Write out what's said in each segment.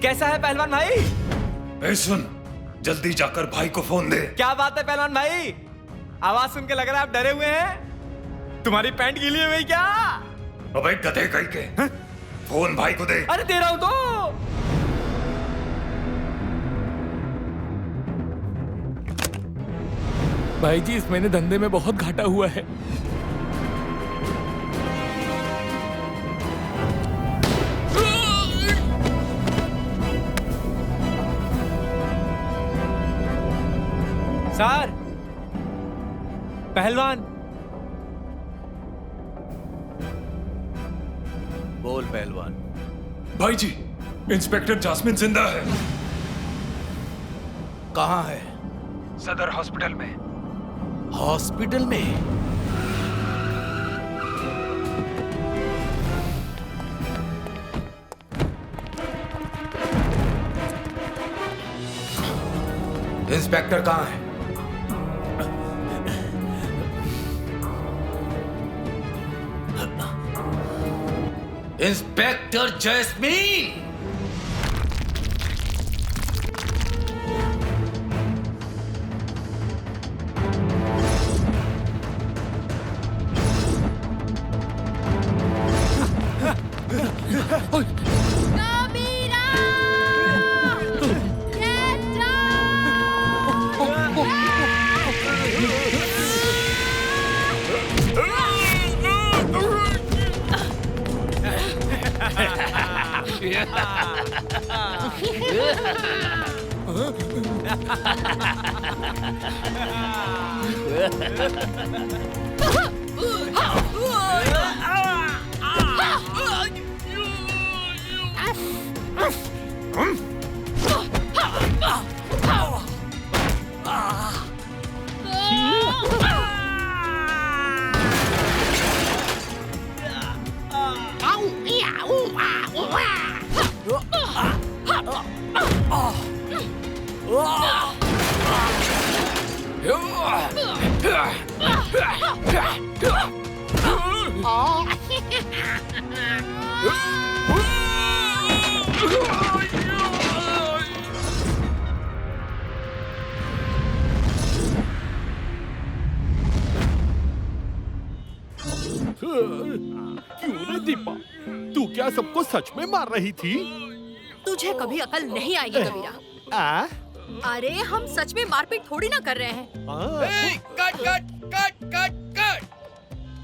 कैसा है पहलवान भाई? ए सुन, जल्दी जाकर भाई को फोन दे। क्या बात है पहलवान भाई, आवाज सुन के लग रहा है आप डरे हुए हैं। तुम्हारी पैंट गीली हो गई क्या? अबे गधे कहीं के, फोन भाई को दे। अरे दे रहा हूं तो। भाई जी, इस महीने धंधे में बहुत घाटा हुआ है। सर, पहलवान। बोल पहलवान। भाई जी, इंस्पेक्टर जास्मिन जिंदा है। कहाँ है? सदर हॉस्पिटल में। हॉस्पिटल में? इंस्पेक्टर कहाँ है? Inspector jasmine! क्यों रे दीपा, तू क्या सबको सच में मार रही थी? तुझे कभी अकल नहीं आएगी कबीरा। अरे हम सच में मारपीट थोड़ी ना कर रहे हैं। Cut cut cut cut cut!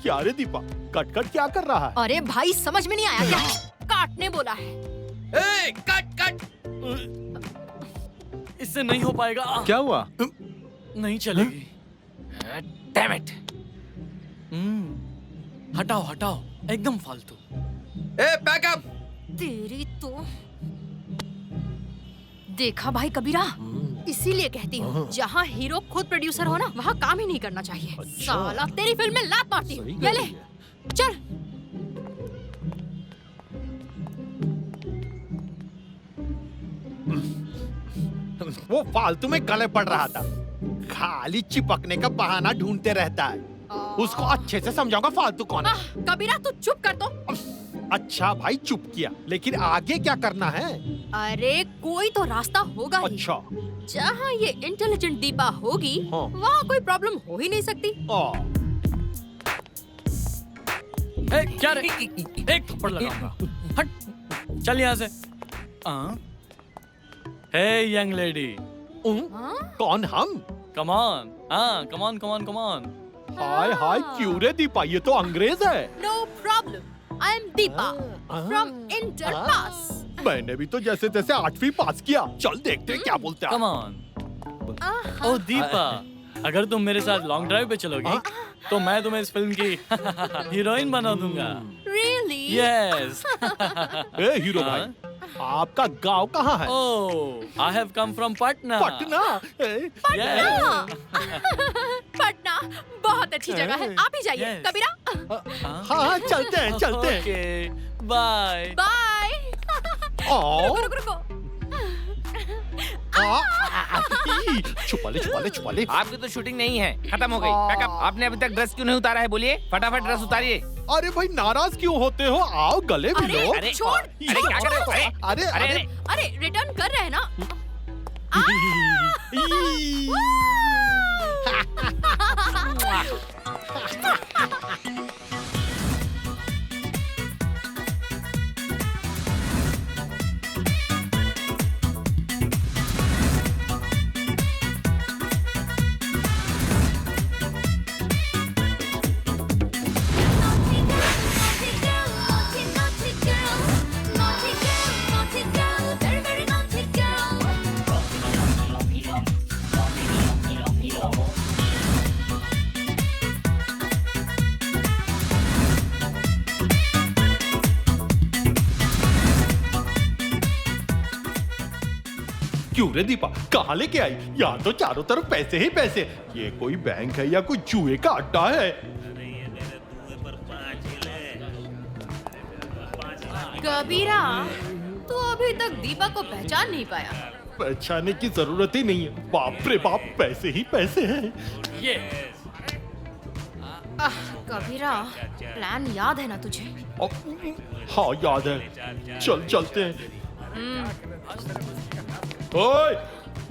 क्या रे दीपा, कट कट क्या कर रहा है? अरे भाई समझ में नहीं आया क्या? काटने बोला है। Cut cut! इससे नहीं हो पाएगा। क्या हुआ? नहीं चलेगी। Damn it! हटाओ हटाओ, एकदम फालतू। बैकअप! तेरी तो देखा भाई कबीरा, इसीलिए कहती हूँ जहाँ हीरो खुद प्रोड्यूसर हो ना, वहाँ काम ही नहीं करना चाहिए। साला तेरी फिल्म में लात मारती हूँ। ये ले, चल। वो फालतू में गले पड़ रहा था, खाली चिपकने का बहाना ढूंढते रहता है। उसको अच्छे से समझाऊंगा फालतू कौन है। कबीरा तू चुप कर दो। अच्छा भाई चुप किया, लेकिन आगे क्या करना है? अरे कोई तो रास्ता होगा ही। अच्छा, जहाँ ये इंटेलिजेंट दीपा होगी, हाँ। वहाँ कोई प्रॉब्लम हो ही नहीं सकती। क्या रे? एक थप्पड़ लगाऊंगा। हट, चल यहाँ से। हे यंग लेडी, कौन हम? Come on. हाँ, come on come on come on. Hi hi, क्यों रे दीपा, ये तो अंग्रेज है। No problem, I am Deepa from inter pass. मैंने भी तो जैसे तैसे 8वीं पास किया। चल देखते हैं क्या बोलता है। Come on. ओ दीपा, अगर तुम मेरे साथ लॉन्ग ड्राइव पे चलोगी तो मैं तुम्हें इस फिल्म की हीरोइन बना दूंगा। Really? यस। ए हीरो भाई, आपका गांव कहाँ है? Oh, I have come from Patna. Patna? Yes. Patna बहुत अच्छी जगह है, आप ही जाइए। Yes. कबीरा। हाँ चलते हैं चलते हैं। Okay, bye. बाय। ओ, रुको रुको रुको। छुपा ले छुपा ले छुपा ले। आपकी तो शूटिंग नहीं है, खत्म हो गई। पैकअप। आपने अभी तक ड्रेस क्यों नहीं उतारा है? बोलिए, फटाफट ड्रेस उतारिए। अरे भाई नाराज क्यों होते हो? आओ गले भी लो। अरे छोड़, अरे क्या कर रहे हो? अरे अरे अरे अरे रिटर्न कर रहे हैं ना? क्यों रे दीपा, कहाँ लेके आई? यहाँ तो चारों तरफ पैसे ही पैसे। ये कोई बैंक है या कोई जुए का अड्डा है? कबीरा, तू अभी तक दीपा को पहचान नहीं पाया। पहचाने की जरूरत ही नहीं है। बाप रे बाप, पैसे ही पैसे हैं। ये कबीरा, प्लान याद है ना तुझे? हाँ याद है, चल चलते हैं। ओए,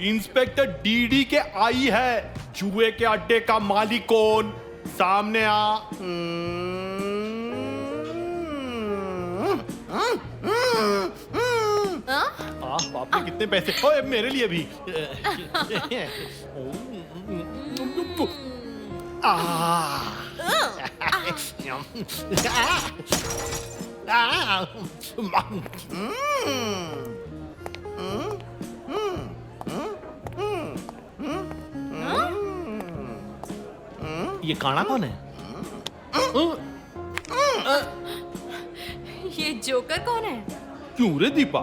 इंस्पेक्टर डीडी के आई है। जुए के अड्डे का मालिक कौन? सामने आ। बाप रे कितने पैसे। ओए मेरे लिए भी। ये काना कौन है? ये जोकर कौन है? क्यों रे दीपा,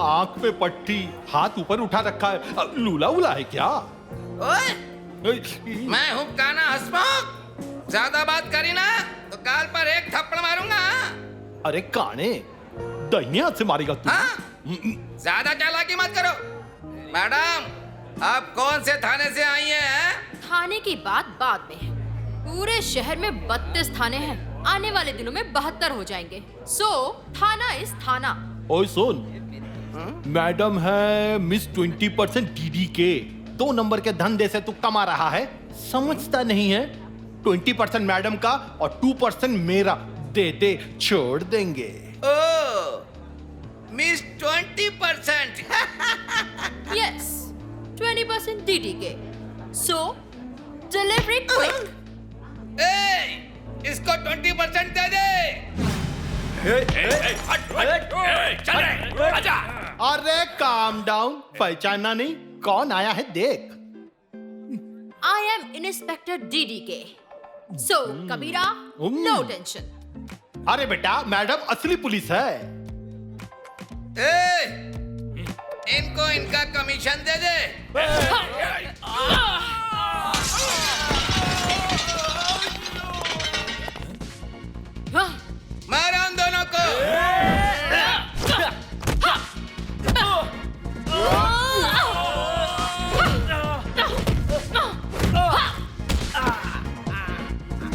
आंख पे पट्टी, हाथ ऊपर उठा रखा है। लूला उला है क्या? ओए, मैं मैं हूँ काना हंसमुख। ज्यादा बात करी ना तो गाल पर एक थप्पड़ मारूंगा। अरे काने, दाहिने हाथ से मारेगा तू? हाँ? ज्यादा चालाकी मत करो। मैडम, आप कौन से थाने से आई हैं? थाने की बात बाद में है। पूरे शहर में 32 थाने हैं। आने वाले दिनों में 72 हो जाएंगे। सो थाना इस थाना। ओए सुन, मैडम है मिस 20% डीडी के। 2 नंबर के धंधे से तू कमा रहा है, समझता नहीं है? 20% मैडम का और 2% मेरा। दे दे, छोड़ देंगे। ओ, मिस 20%। यस, 20% डीडी के। सो डिलीवरी क्विक। इसको 20% दे दे। आजा। अरे काम डाउन, पहचाना नहीं? कौन आया है देख। आई एम इंस्पेक्टर डीडी के। सो कबीरा, नो टेंशन। अरे बेटा, मैडम असली पुलिस है। इनको इनका कमीशन दे दे। मारो उन दोनों को।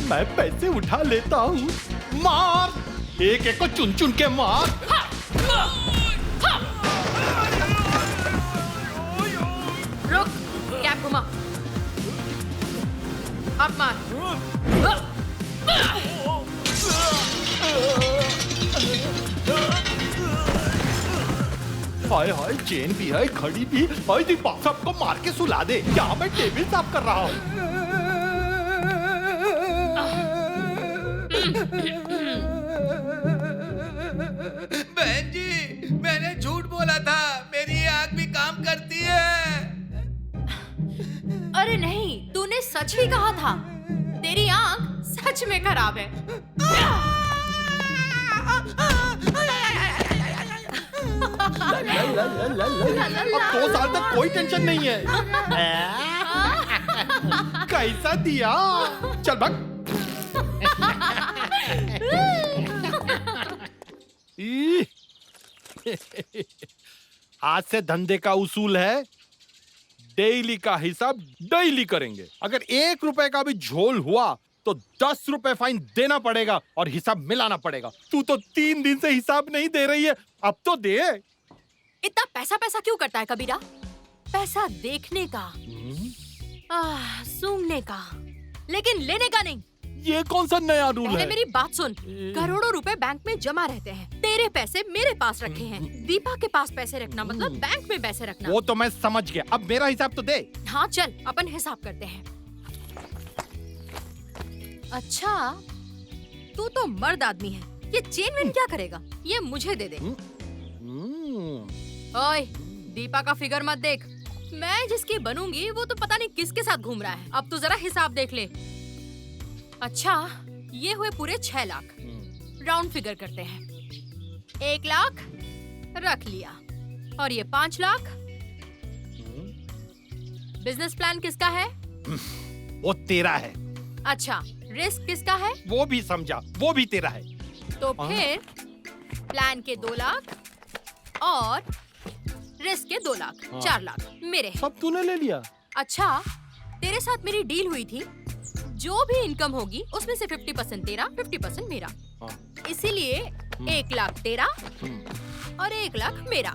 मैं पैसे उठा लेता हूँ। मार, एक एक को चुन चुन के मार। रुक, कैप घुमा। अब मार। हाय हाय, चेन भी है, घड़ी भी। हाय दीपा, सबको मार के सुला दे। यहाँ मैं टेबल साफ कर रहा हूँ। बहन जी, मैंने झूठ बोला था। मेरी आंख भी काम करती है। अरे नहीं, तूने सच ही कहा था। तेरी आंख सच में खराब है। अब 2 साल तक कोई टेंशन नहीं है। कैसा दिया? चल भाग। आज से धंधे का उसूल है, डेली का हिसाब डेली करेंगे। अगर 1 रुपए का भी झोल हुआ तो 10 रुपए फाइन देना पड़ेगा और हिसाब मिलाना पड़ेगा। तू तो 3 दिन से हिसाब नहीं दे रही है, अब तो दे। इतना पैसा पैसा क्यों करता है कबीरा? पैसा देखने का, सूंघने का, लेकिन लेने का नहीं। ये कौन सा नया रूल पहले है? मेरी बात सुन। करोड़ों रुपए बैंक में जमा रहते हैं, तेरे पैसे मेरे पास रखे हैं। दीपा के पास पैसे रखना मतलब बैंक में पैसे रखना। वो तो मैं समझ गया, अब मेरा हिसाब तो दे। हाँ चल अपन हिसाब करते हैं। अच्छा तू तो मर्द आदमी है, ये चेन वेन क्या करेगा? ये मुझे दे दे। ओए दीपा का फिगर मत देख, मैं जिसकी बनूंगी वो तो पता नहीं किसके साथ घूम रहा है। अब तू जरा हिसाब देख ले। अच्छा ये हुए पूरे 6 लाख, राउंड फिगर करते हैं। 1 लाख रख लिया और ये 5 लाख। बिजनेस प्लान किसका है? वो तेरा है। अच्छा रिस्क किसका है? वो भी समझा, वो भी तेरा है। तो फिर प्लान के 2 लाख और रिस्क के 2 लाख, 4 लाख मेरे हैं। सब तूने ले लिया। अच्छा तेरे साथ मेरी डील हुई थी, जो भी इनकम होगी उसमें से 50% तेरा, 50% मेरा। इसीलिए 1 लाख तेरा और 1 लाख मेरा।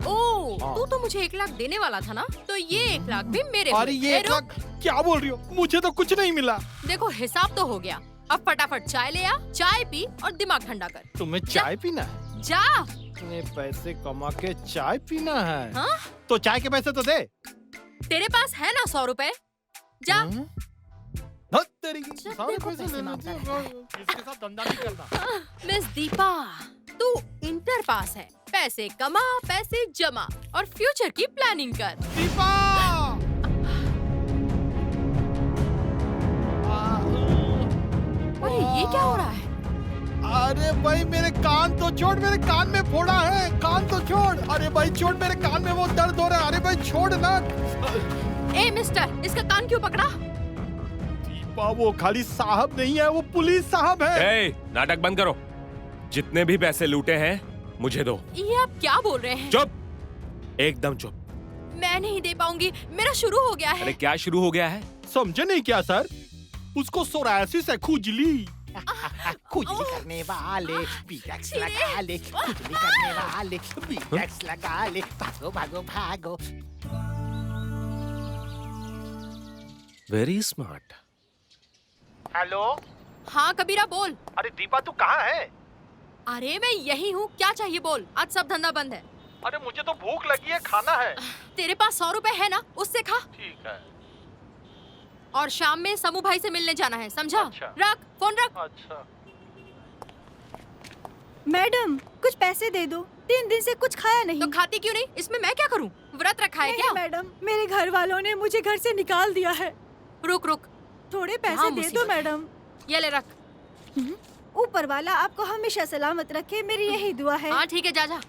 ओ तू तो मुझे 1 लाख देने वाला था ना, तो ये 1 लाख भी मेरे। अरे ये 1 लाख क्या बोल रही हो? मुझे तो कुछ नहीं मिला। देखो हिसाब तो हो गया, अब फटाफट चाय ले आ, चाय पी और दिमाग ठंडा कर। तुम्हें चाय पीना है? जा। इतने पैसे कमा के चाय पीना है? हाँ? तो चाय के पैसे तो दे। तेरे पास है ना 100 रुपए? जा। सारे पैसे ले लेते हो। इसके साथ धंधा नहीं करना। मिस दीपा तू इंटर पास है, पैसे कमा, पैसे जमा और फ्यूचर की प्लानिंग कर। दीपा! अरे ये क्या हो रहा है? अरे भाई मेरे कान तो छोड़, मेरे कान में फोड़ा है, कान तो छोड़। अरे भाई छोड़, मेरे कान में वो दर्द हो रहा है। अरे भाई छोड़ ना। ए मिस्टर, इसका कान क्यों पकड़ा? दीपा वो खाली साहब नहीं है, वो पुलिस साहब है। ए, नाटक बंद करो। जितने भी पैसे लूटे हैं मुझे दो। ये आप क्या बोल रहे हैं? चुप, एकदम चुप। मैं नहीं दे पाऊंगी, मेरा शुरू हो गया है। अरे क्या शुरू हो गया है? समझे नहीं क्या सर? उसको सोरायसिस है, खुजली। खुजली करने वाले बीटेक्स लगा ले, खुजली करने वाले बीटेक्स लगा ले, भागो भागो भागो। Very smart. हेलो। हाँ कबीरा बोल। अरे दीपा तू कहाँ है? अरे मैं यही हूँ, क्या चाहिए बोल। आज सब धंधा बंद है। अरे मुझे तो भूख लगी है, खाना है। तेरे पास 100 रुपए है ना, उससे खा। ठीक है। और शाम में समू भाई से मिलने जाना है, समझा? अच्छा। रख फोन रख। अच्छा। मैडम कुछ पैसे दे दो, 3 दिन से कुछ खाया नहीं। तो खाती क्यों नहीं? इसमें मैं क्या करूं? व्रत रखा है क्या? मैडम मेरे घर वालों ने मुझे घर से निकाल दिया है। रुक रुक, थोड़े पैसे हाँ, दे दो मुसीबत है। मैडम। ये ले रख। ऊपर वाला आपको हमेशा सलामत रखे, मेरी यही दुआ है। हाँ ठीक है, जा जा।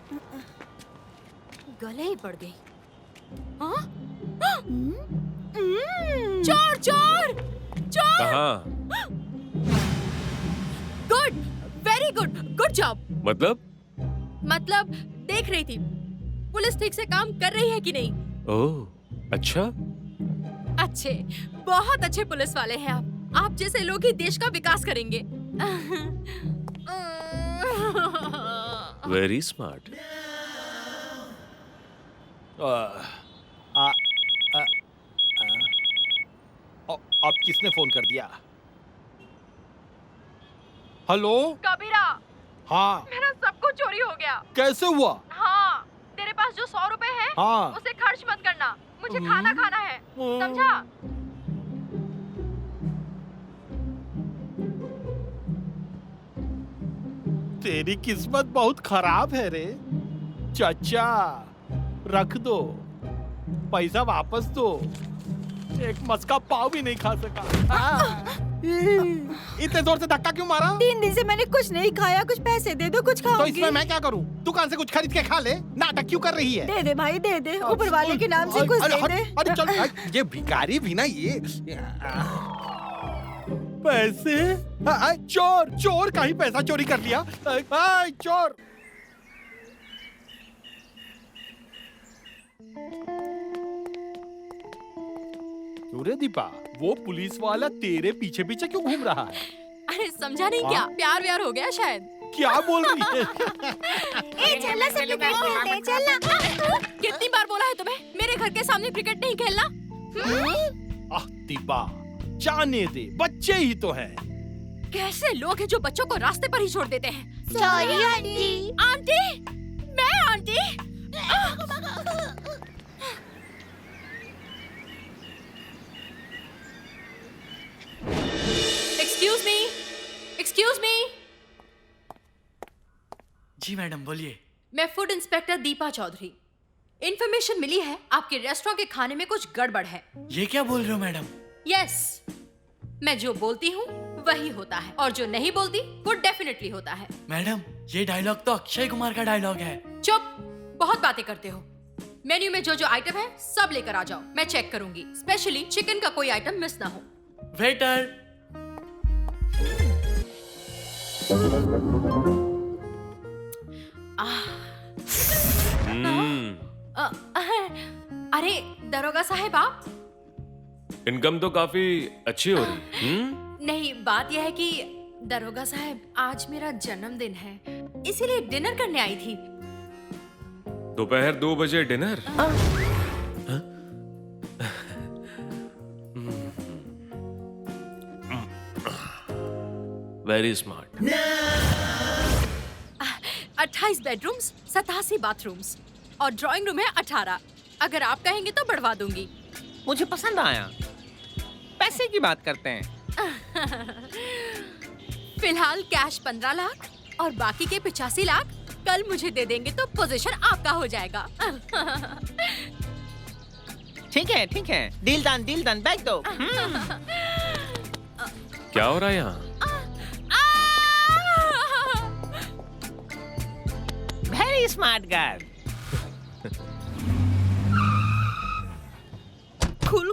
गले ही पड़ गई। हाँ? चोर चोर चोर! कहाँ? Good, very good, good job. मतलब देख रही थी पुलिस ठीक से काम कर रही है कि नहीं। ओह अच्छा। अच्छे, बहुत अच्छे पुलिस वाले हैं आप जैसे लोग ही देश का विकास करेंगे। Very smart. अब किसने फोन कर दिया? हेलो। कबीरा, हाँ मेरा सब कुछ चोरी हो गया। कैसे हुआ? हाँ, तेरे पास जो 100 रुपए है, हाँ। उसे खर्च मत करना, मुझे खाना खाना है, समझा? तेरी किस्मत बहुत खराब है रे। चाचा रख दो, पैसा वापस दो। एक मस्का पाव भी नहीं खा सका। इतने जोर से धक्का क्यों मारा? 3 दिन से मैंने कुछ नहीं खाया, कुछ पैसे दे दो, कुछ तो खाऊंगी। इसमें मैं क्या करूं? दुकान से कुछ खरीद के खा ले। नाटक क्यों कर रही है? दे दे भाई, दे दे, ऊपर वाले के नाम से कुछ दे दे। अरे चल, ये भिखारी भी ना ये पैसे। चोर चोर का ही पैसा चोरी कर लिया। चोर। क्यों रे दीपा, वो पुलिस वाला तेरे पीछे पीछे क्यों घूम रहा है? अरे समझा नहीं क्या? प्यार व्यार हो गया शायद। क्या बोल रही है? ए चलना सब क्रिकेट खेलते हैं, चलना। कितनी बार बोला है तुम्हें मेरे घर के सामने क्रिकेट नहीं खेलना? आह दीपा, जाने दे, बच्चे ही तो हैं। कैसे लोग हैं जो बच्चों को रास्ते पर ही छोड़ देते हैं? Sorry aunty. आंटी? मैं aunty? Excuse me, excuse me. जी मैडम बोलिए। मैं food inspector Deepa Chaudhary. Information मिली है आपके रेस्टोरेंट के खाने में कुछ गड़बड़ है। ये क्या बोल रहे हो मैडम? यस, मैं जो बोलती हूँ वही होता है और जो नहीं बोलती वो डेफिनेटली होता है। मैडम ये डायलॉग तो अक्षय कुमार का डायलॉग है। चुप, बहुत बातें करते हो। मेन्यू में जो जो आइटम है सब लेकर आ जाओ, मैं चेक करूंगी। स्पेशली चिकन का कोई आइटम मिस ना हो। वेटर। अरे दरोगा साहब आप? इनकम तो काफी अच्छी हो रही। नहीं, बात यह है कि दरोगा साहब आज मेरा जन्मदिन है, इसीलिए डिनर करने आई थी। दोपहर 2 बजे dinner? Very smart. 28 bedrooms, 87 bathrooms और ड्राइंग रूम है 18। अगर आप कहेंगे तो बढ़वा दूंगी। मुझे पसंद आया। पैसे की बात करते हैं। फिलहाल कैश 15 लाख और बाकी के 85 लाख कल मुझे दे देंगे तो पोजीशन आपका हो जाएगा। ठीक है, डील डन, बैग दो। क्या हो रहा है यहाँ? Very smart girl. खुल।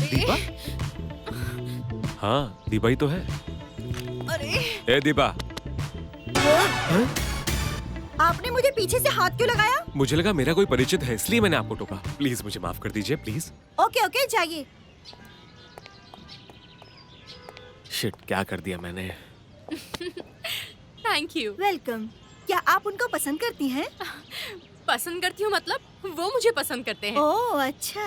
दीपा? हाँ, दीपा ही तो है। अरे ए दीपा, आपने मुझे पीछे से हाथ क्यों लगाया? मुझे लगा मेरा कोई परिचित है इसलिए मैंने आपको टोका। प्लीज मुझे माफ कर दीजिए, प्लीज। ओके जाइए। शिट, क्या कर दिया मैंने? Thank you. वेलकम। क्या आप उनको पसंद करती हैं? पसंद करती हूँ मतलब वो मुझे पसंद करते हैं। ओह अच्छा।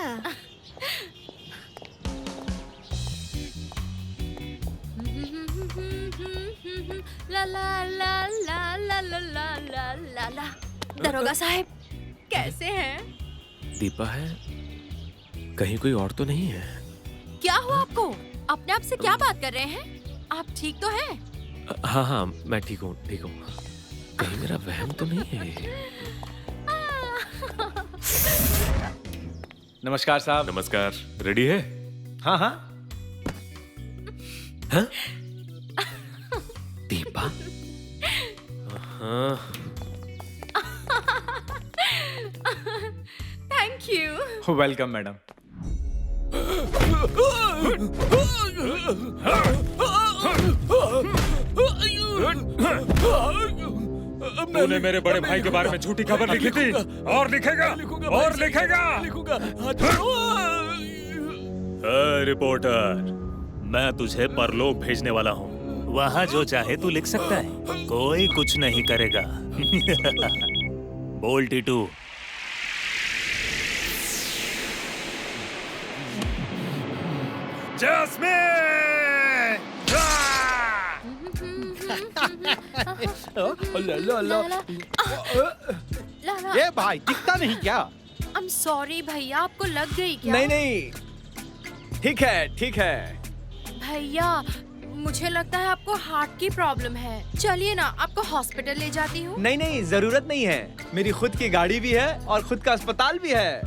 ला ला ला ला ला ला ला ला ला ला। दरोगा साहब कैसे हैं? दीपा है, कहीं कोई और तो नहीं है? क्या हुआ आपको? अपने आप से क्या बात कर रहे हैं? आप ठीक तो हैं? हाँ, मैं ठीक हूँ। कहीं मेरा वहम तो नहीं है? नमस्कार साहब। नमस्कार। रेडी है? हाँ। हाँ? दीपा? हाँ। Thank you. Welcome madam. तूने मेरे बड़े भाई के बारे में झूठी खबर लिखी थी और लिखेगा। रिपोर्टर, मैं तुझे परलोक भेजने वाला हूँ। वहाँ जो चाहे तू लिख सकता है, कोई कुछ नहीं करेगा। बोल टीटू। ये भाई दिखता नहीं क्या? I'm sorry भैया, आपको लग गई क्या? नहीं, ठीक है। भैया मुझे लगता है आपको हार्ट की प्रॉब्लम है। चलिए ना, आपको हॉस्पिटल ले जाती हूँ। नहीं, जरूरत नहीं है। मेरी खुद की गाड़ी भी है और खुद का अस्पताल भी है।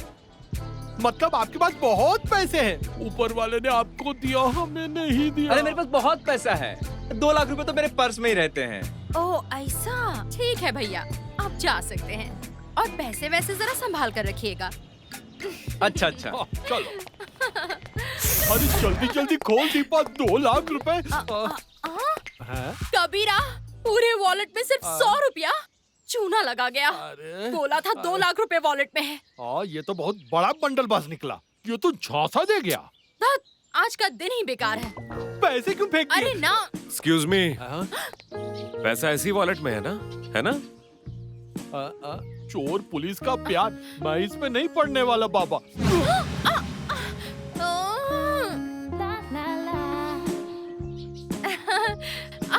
मतलब आपके पास बहुत पैसे हैं। ऊपर वाले ने आपको दिया, हमें नहीं दिया। अरे मेरे पास बहुत पैसा है। 2 लाख रुपए तो मेरे पर्स में ही रहते हैं। ओह ऐसा, ठीक है भैया, आप जा सकते हैं और पैसे वैसे जरा संभाल कर रखिएगा। अच्छा। चलो। अरे जल्दी खोल दीपा, 2 लाख रुपए। कबीरा, पूरे वॉलेट में सिर्फ 100 रुपया। चूना लगा गया। अरे बोला था 2 लाख रुपए वॉलेट में है। ये तो बहुत बड़ा बंडलबाज निकला। ये तो झांसा दे गया। धत, आज का दिन ही बेकार है। पैसे क्यों फेंक दिए? अरे ना, एक्सक्यूज मी, पैसा ऐसी वॉलेट में है ना? है ना? चोर पुलिस का प्यार, मैं इसमें नहीं पड़ने वाला बाबा।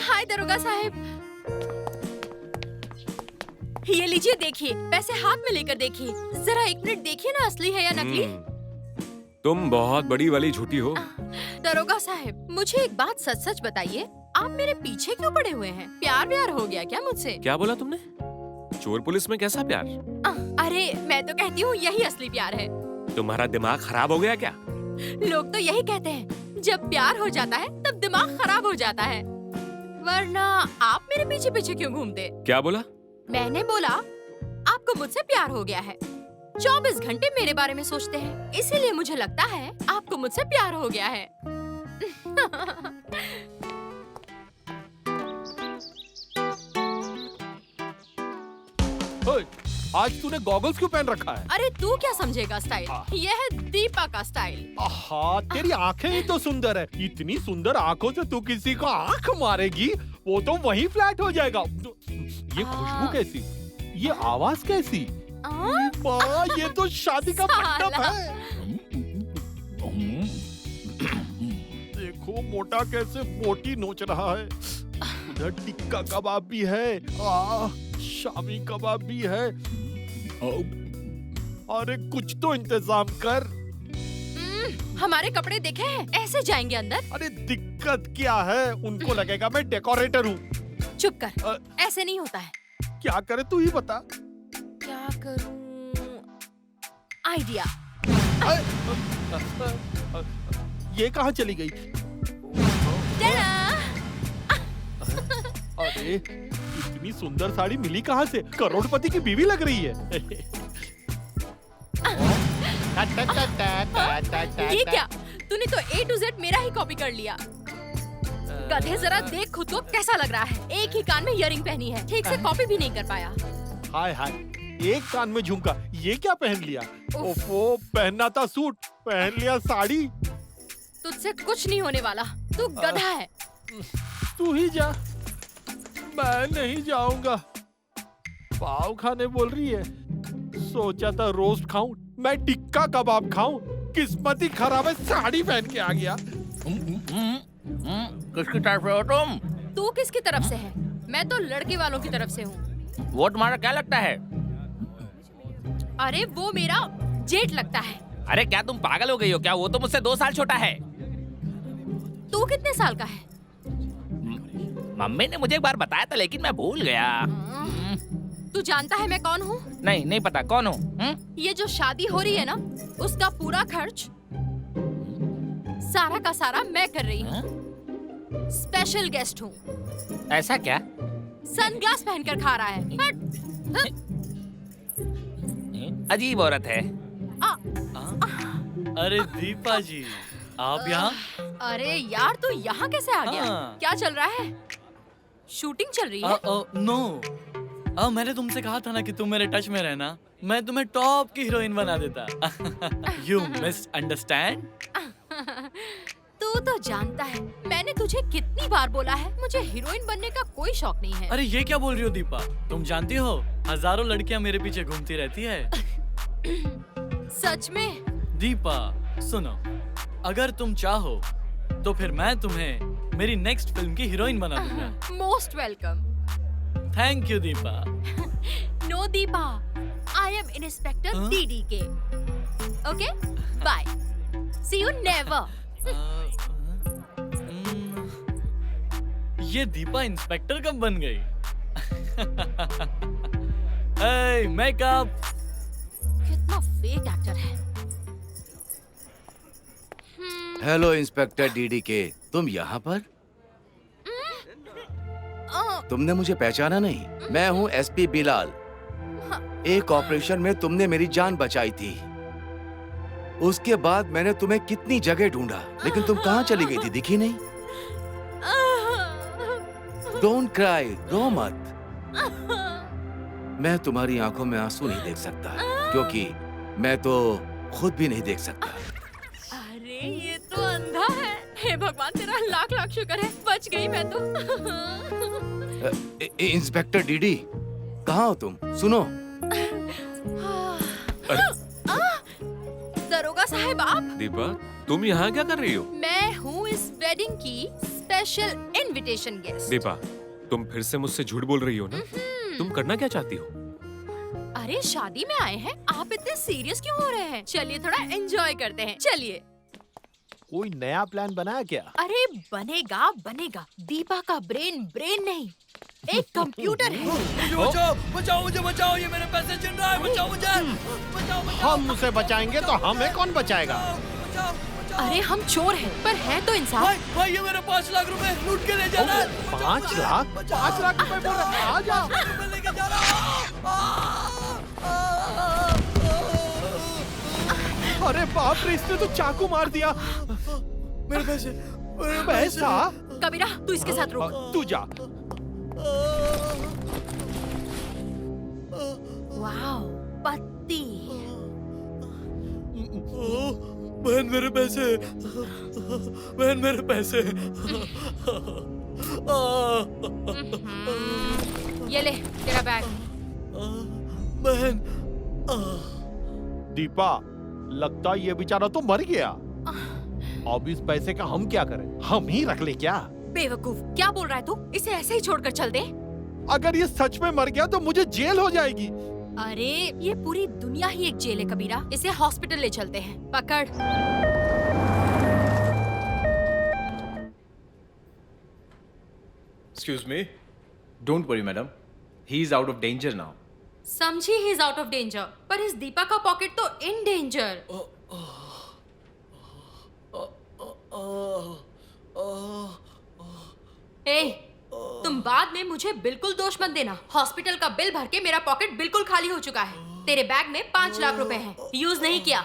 हाय दरोगा साहब, ये लीजिए, देखिए पैसे हाथ में लेकर देखिए। जरा 1 मिनट देखिए ना, असली है या नकली। तुम बहुत बड़ी वाली झूठी हो। दरोगा साहब, मुझे एक बात सच सच बताइए, आप मेरे पीछे क्यों पड़े हुए हैं? प्यार व्यार हो गया क्या मुझसे? क्या बोला तुमने? चोर पुलिस में कैसा प्यार? अरे मैं तो कहती हूँ यही असली प्यार है। तुम्हारा दिमाग खराब हो गया क्या? लोग तो यही कहते हैं, जब प्यार हो जाता है तब दिमाग खराब हो जाता है। वरना आप मेरे पीछे पीछे क्यों घूमते? क्या बोला? मैंने बोला आपको मुझसे प्यार हो गया है। 24 घंटे मेरे बारे में सोचते हैं, इसीलिए मुझे लगता है आपको मुझसे प्यार हो गया है। आज तूने गॉगल्स क्यों पहन रखा है? अरे तू क्या समझेगा स्टाइल, यह है दीपा का स्टाइल। तेरी आंखें ही तो सुंदर है। इतनी सुंदर आंखों से तू किसी को आंख मारेगी, वो तो वहीं फ्लैट हो जाएगा। ये खुशबू कैसी? ये आवाज कैसी? माँ, ये तो शादी का मंडप है। देखो मोटा कैसे बोटी नोच रहा है। उधर टिक्का कबाब भी है, शामी कबाब भी है। अरे कुछ तो इंतजाम कर। हमारे कपड़े देखे हैं, ऐसे जाएंगे अंदर। अरे दिक्कत क्या है? उनको लगेगा मैं डेकोरेटर हूँ। चुप कर, ऐसे नहीं होता है। क्या करे तू ही बता। क्या करूं? आइडिया। ये कहाँ चली गई? अरे इतनी सुंदर साड़ी मिली कहाँ से? करोड़पति की बीवी लग रही है। ये क्या? तूने तो A to Z मेरा ही कॉपी कर लिया। गधे, जरा देख खुद को कैसा लग रहा है। एक ही कान में इयररिंग पहनी है, ठीक से कॉपी भी नहीं कर पाया। हाय हाय, एक कान में झुमका, ये क्या पहन लिया? ओफो, पहनना था सूट, पहन लिया साड़ी। तुझसे कुछ नहीं होने वाला, तू गधा है। तू ही जा, मैं नहीं जाऊंगा। पाव खाने बोल रही है। सोचा था रोस्ट खाऊं, मैं टिक्का कबाब खाऊं। किस्मत ही खराब है, साड़ी पहन के आ गया। किसकी तरफ से हो तुम? तू किसकी तरफ से है? मैं तो लड़के वालों की तरफ से हूँ। वो तुम्हारा क्या लगता है? अरे वो मेरा जेठ लगता है। अरे क्या तुम पागल हो गई हो क्या? वो तो मुझसे 2 साल छोटा है। तू कितने साल का है? मम्मी ने मुझे एक बार बताया था, लेकिन मैं भूल गया। तू जानता है मैं कौन हूँ? नहीं पता। कौन हो? ये जो शादी हो रही है ना, उसका पूरा खर्च सारा का सारा मैं कर रही हूँ। स्पेशल गेस्ट हूँ। ऐसा क्या? सनग्लास पहनकर खा रहा है। अजीब औरत है। अरे दीपा जी, आप यहाँ? अरे यार, तू यहाँ कैसे आ गया? क्या चल रहा है? शूटिंग चल रही है? नो, मैंने तुमसे कहा था ना कि तुम मेरे टच में रहना, मैं तुम्हें टॉप की हीरोइन बना देता। You misunderstand? तू तो जानता है मैंने तुझे कितनी बार बोला है, मुझे हीरोइन बनने का कोई शौक नहीं है। अरे ये क्या बोल रही हो दीपा? तुम जानती हो हजारों लड़कियां मेरे पीछे घूमती रहती है। सच में? दीपा सुनो, अगर तुम चाहो तो फिर मैं तुम्हें मेरी नेक्स्ट फिल्म की हीरोइन बना दूंगा। Most welcome. Thank you Deepa. No Deepa, I am inspector DDK। Okay, bye, see you never. ये दीपा इंस्पेक्टर कब बन गई? hey, makeup. कितना फेक एक्टर है। हेलो इंस्पेक्टर DDK, तुम यहाँ पर? तुमने मुझे पहचाना नहीं? मैं हूँ SP बिलाल। एक ऑपरेशन में तुमने मेरी जान बचाई थी। उसके बाद मैंने तुम्हें कितनी जगह ढूंढा, लेकिन तुम कहाँ चली गई थी? दिखी नहीं। डोंट क्राई, रो मत। मैं तुम्हारी आंखों में आंसू नहीं देख सकता, क्योंकि मैं तो खुद भी नहीं देख सकता। अरे ये तो अंधा है। हे भगवान, तेरा लाख लाख शुक्र है, बच गई मैं तो। इंस्पेक्टर डीडी, कहाँ हो तुम? सुनो। दरोगा साहब, आप? दीपा, तुम यहाँ क्या कर रही हो? मैं हूँ इस वेडिंग की स्पेशल इनविटेशन गेस्ट। दीपा, तुम फिर से मुझसे झूठ बोल रही हो ना? तुम करना क्या चाहती हो? अरे शादी में आए हैं, आप इतने सीरियस क्यों हो रहे हैं? चलिए थोड़ा एंजॉय करते हैं, चलिए। कोई नया प्लान बनाया क्या? अरे बनेगा बनेगा। दीपा का ब्रेन नहीं, एक कंप्यूटर है। बचाओ बचाओ, मुझे बचाओ, ये मेरे पैसे छीन रहा है, बचाओ मुझे, बचाओ बचाओ। हम उसे बचाएंगे तो हमें कौन बचाएगा? बचाओ बचाओ। अरे हम चोर हैं, पर है तो इंसान। भाई भाई, ये मेरे 5 लाख रुपए लूट के ले जा रहा है। 5 लाख? 5 लाख रुपए बोल रहा है? आ जा। मैं लेके जा रहा हूँ। अरे बाप रे, इसने तो चाकू मार दिया। मेरे पैसे, पैसा? कबीरा, तू इसके साथ रुक। तू जा। वाओ, पत्ती। बहन मेरे पैसे, बहन मेरे पैसे। ये ले तेरा बैग। बहन। दीपा, लगता है ये बेचारा तो मर गया। अब इस पैसे का हम क्या करें? हम ही रख ले क्या? बेवकूफ, क्या बोल रहा है तू? इसे ऐसे ही छोड़कर चल दे। अगर ये सच में मर गया तो मुझे जेल हो जाएगी। अरे ये पूरी दुनिया ही एक जेल है कबीरा। इसे हॉस्पिटल ले चलते हैं। पकड़। Excuse me. Don't worry, madam. He is out of danger now. समझी, he is out of danger, पर इस दीपा का पॉकेट तो इन डेंजर। ए, तुम बाद में मुझे बिल्कुल दोष मत देना। हॉस्पिटल का बिल भर के मेरा पॉकेट बिल्कुल खाली हो चुका है। तेरे बैग में 5 लाख रुपए हैं, यूज नहीं किया।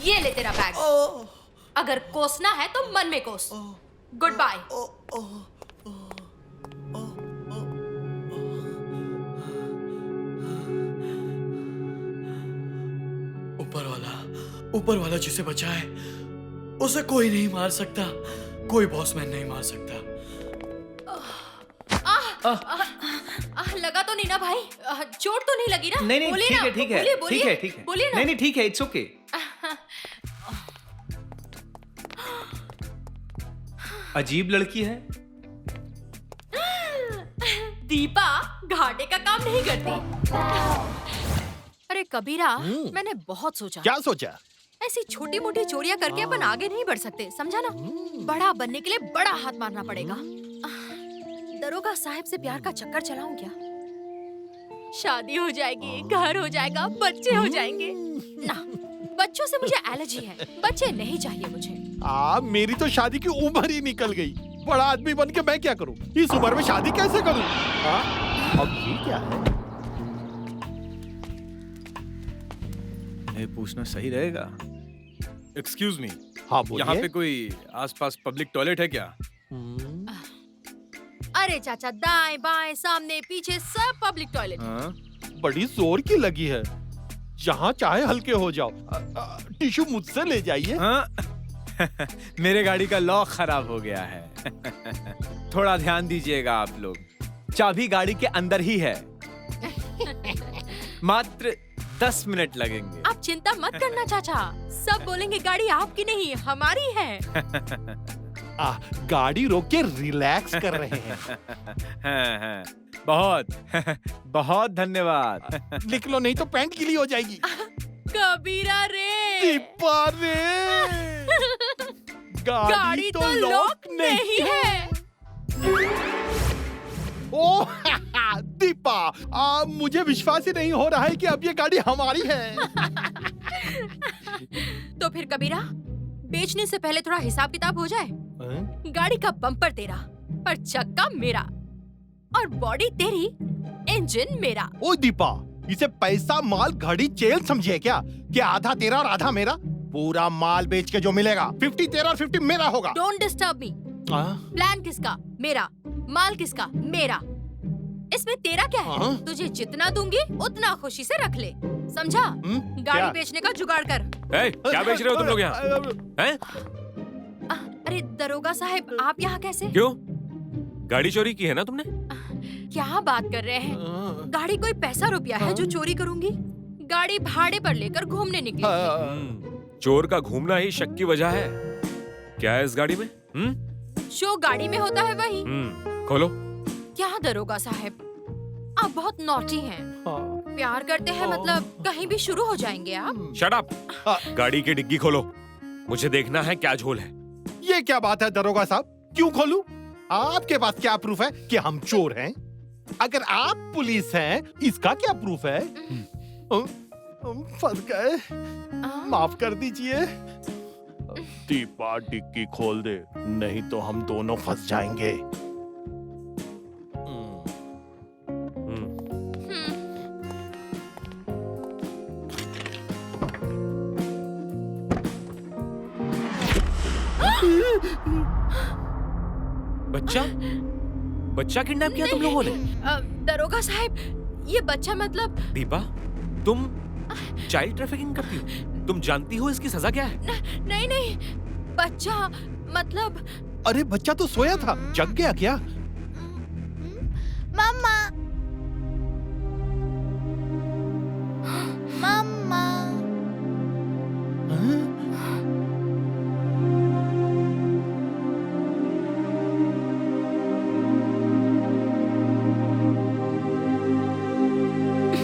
ये ले तेरा बैग। अगर कोसना है तो मन में कोस। Good bye. ऊपर वाला जिसे बचाए उसे कोई नहीं मार सकता, कोई बॉसमैन नहीं मार सकता। लगा तो नहीं ना भाई? चोट तो नहीं लगी ना? नहीं नहीं, बोलिए ठीक ना, है ठीक है बोलिए, ठीक बोलिए, है ठीक है। बोलिए ना। नहीं नहीं, ठीक है, इट्स ओके। अजीब लड़की है। दीपा घाटे का काम नहीं करती। अरे कबीरा, मैंने बहुत सोचा। क्या सोचा? ऐसी छोटी मोटी चोरियां करके अपन आगे नहीं बढ़ सकते, समझा ना? बड़ा बनने के लिए बड़ा हाथ मारना पड़ेगा। दरोगा साहब से प्यार का चक्कर चलाऊं क्या? शादी हो जाएगी, घर हो जाएगा, बच्चे हो जाएंगे। ना, बच्चों से मुझे एलर्जी है, बच्चे नहीं चाहिए मुझे। मेरी तो शादी की उम्र ही निकल गई। बड़ा आदमी बन के मैं क्या करूं? इस उम्र में शादी कैसे करूं? अब ये क्या है? नहीं पूछना सही रहेगा। Excuse me. हाँ बोलिए। यहाँ पे कोई आसपास पब्लिक टॉयलेट है क्या? अरे चाचा, दाएं बाएं सामने पीछे सब पब्लिक टॉयलेट। बड़ी जोर की लगी है। जहाँ चाहे हल्के हो जाओ। टिश्यू मुझसे ले जाइए। मेरे गाड़ी का लॉक खराब हो गया है। थोड़ा ध्यान दीजिएगा आप लोग। चाबी गाड़ी के अंदर ही है। मात्र 10 मिनट लगेंगे। आप चिंता मत करना चाचा, सब बोलेंगे गाड़ी आपकी नहीं हमारी है। गाड़ी रोक के रिलैक्स कर रहे हैं। हाँ, बहुत बहुत धन्यवाद। लिख लो नहीं तो पैंट गीली हो जाएगी। कबीरा रे, दीपा रे, गाड़ी तो लॉक नहीं है। ओ दीपा, मुझे विश्वास ही नहीं हो रहा है कि अब ये गाड़ी हमारी है। तो फिर कबीरा, बेचने से पहले थोड़ा हिसाब किताब हो जाए। गाड़ी का बम्पर तेरा, पर चक्का मेरा, और बॉडी तेरी, इंजन मेरा। ओ दीपा, इसे पैसा माल घड़ी चेल समझिए क्या? कि आधा तेरा और आधा मेरा? पूरा माल बेच के जो मिलेगा 50 तेरा और 50 मेरा होगा। Don't disturb me. प्लान किसका? मेरा। माल किसका? मेरा। इस इसमें तेरा क्या है? तुझे जितना दूंगी उतना खुशी से रख ले, समझा? गाड़ी बेचने का जुगाड़ कर। क्या बेच रहे हो तुम लोग यहाँ? हैं? अरे दरोगा साहब, आप यहाँ कैसे? क्यों? गाड़ी चोरी की है ना तुमने? क्या बात कर रहे हैं? गाड़ी कोई पैसा रुपया है जो चोरी करूंगी? गाड़ी भाड़े पर लेकर घूमने निकली थी। चोर का घूमना ही शक की वजह है। क्या है इस गाड़ी में? जो गाड़ी में होता है वही। खोलो। क्या दरोगा साहब, आप बहुत नॉटी हैं। प्यार करते हैं मतलब कहीं भी शुरू हो जाएंगे आप। Shut up. गाड़ी की डिग्गी खोलो, मुझे देखना है क्या झोल है। ये क्या बात है दरोगा साहब, क्यों खोलूं? आपके पास क्या प्रूफ है कि हम चोर हैं? अगर आप पुलिस हैं, इसका क्या प्रूफ है? फंस गए, माफ कर दीजिए। दीपा डिग्गी खोल दे, नहीं तो हम दोनों फंस जाएंगे। बच्चा किडनैप किया तुम लोगों ने? दरोगा साहब, ये बच्चा मतलब। दीपा, तुम चाइल्ड ट्रैफिकिंग करती हो? तुम जानती हो इसकी सजा क्या है? नहीं, बच्चा मतलब। अरे बच्चा तो सोया था, जग गया क्या? मम्मा, मम्मा।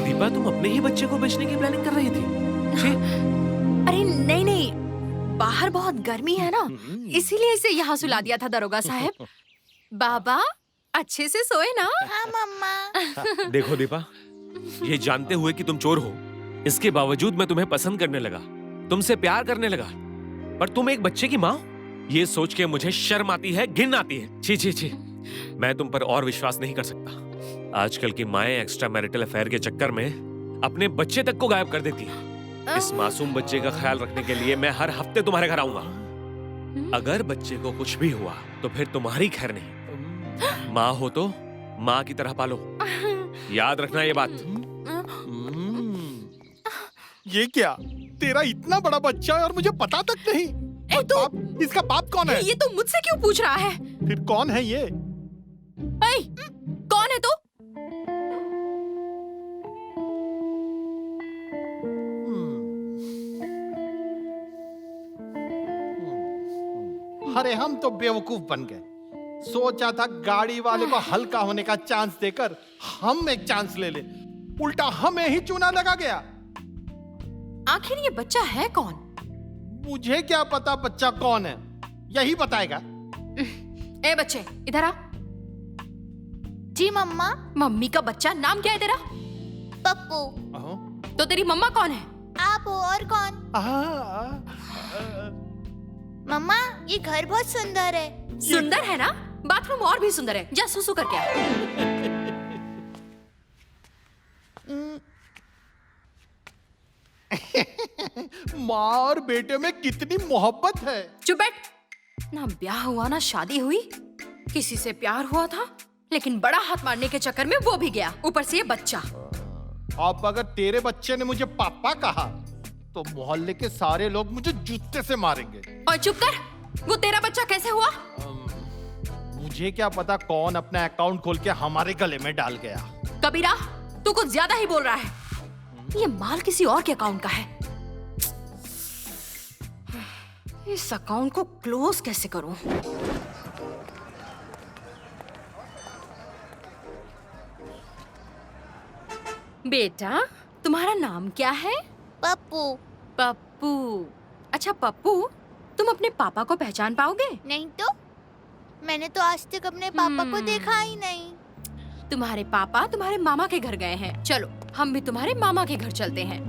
दीपा, तुम अपने ही बच्चे को बेचने की प्लानिंग कर रही थी? अरे नहीं, बाहर बहुत गर्मी है ना, इसीलिए इसे यहाँ सुला दिया था दरोगा साहब। बाबा अच्छे से सोए ना? हाँ मम्मा। देखो दीपा, ये जानते हुए कि तुम चोर हो, इसके बावजूद मैं तुम्हें पसंद करने लगा, तुमसे प्यार करने लगा, पर तुम एक बच्चे की माँ, ये सोच के मुझे शर्म आती है, घिन आती है। छी, मैं तुम पर और विश्वास नहीं कर सकता। आजकल की माएं एक्स्ट्रा मैरिटल अफेयर के चक्कर में अपने बच्चे तक को गायब कर देती हैं। इस मासूम बच्चे का ख्याल रखने के लिए मैं हर हफ्ते तुम्हारे घर आऊंगा। अगर बच्चे को कुछ भी हुआ तो फिर तुम्हारी खैर नहीं। माँ हो तो माँ की तरह पालो, याद रखना ये बात। ये क्या, तेरा इतना बड़ा बच्चा है और मुझे पता तक नहीं? इसका बाप कौन है? ये तो मुझसे क्यों पूछ रहा है? फिर कौन है ये? कौन है तू? अरे हम तो बेवकूफ बन गए। सोचा था गाड़ी वाले को हल्का होने का चांस देकर हम एक चांस ले ले, उल्टा हमें ही चूना लगा गया। आखिर ये बच्चा है कौन? मुझे क्या पता बच्चा कौन है, यही बताएगा। ए बच्चे, इधर आ। जी मम्मा। मम्मी का बच्चा, नाम क्या है तेरा? पप्पू। तो तेरी मम्मा कौन है? आप हो और कौन? मम्मा, ये घर बहुत सुंदर है। सुंदर है ना? बाथरूम और भी सुंदर है। जा सुसु करके आ। माँ और बेटे में कितनी मोहब्बत है। चुप बैठ। ना ब्याह हुआ ना शादी हुई, किसी से प्यार हुआ था लेकिन बड़ा हाथ मारने के चक्कर में वो भी गया, ऊपर से ये बच्चा। अब अगर तेरे बच्चे ने मुझे पापा कहा तो मोहल्ले के सारे लोग मुझे जूते से मारेंगे। और चुप कर, वो तेरा बच्चा कैसे हुआ? मुझे क्या पता कौन अपना अकाउंट खोल के हमारे गले में डाल गया। कबीरा, तू कुछ ज्यादा ही बोल रहा है। ये माल किसी और के अकाउंट का है। इस अकाउंट को क्लोज कैसे करूं? बेटा, तुम्हारा नाम क्या है? पप्पू। पप्पू। अच्छा पप्पू, तुम अपने पापा को पहचान पाओगे? नहीं तो, मैंने तो आज तक अपने पापा को देखा ही नहीं। तुम्हारे पापा तुम्हारे मामा के घर गए हैं। चलो हम भी तुम्हारे मामा के घर चलते हैं।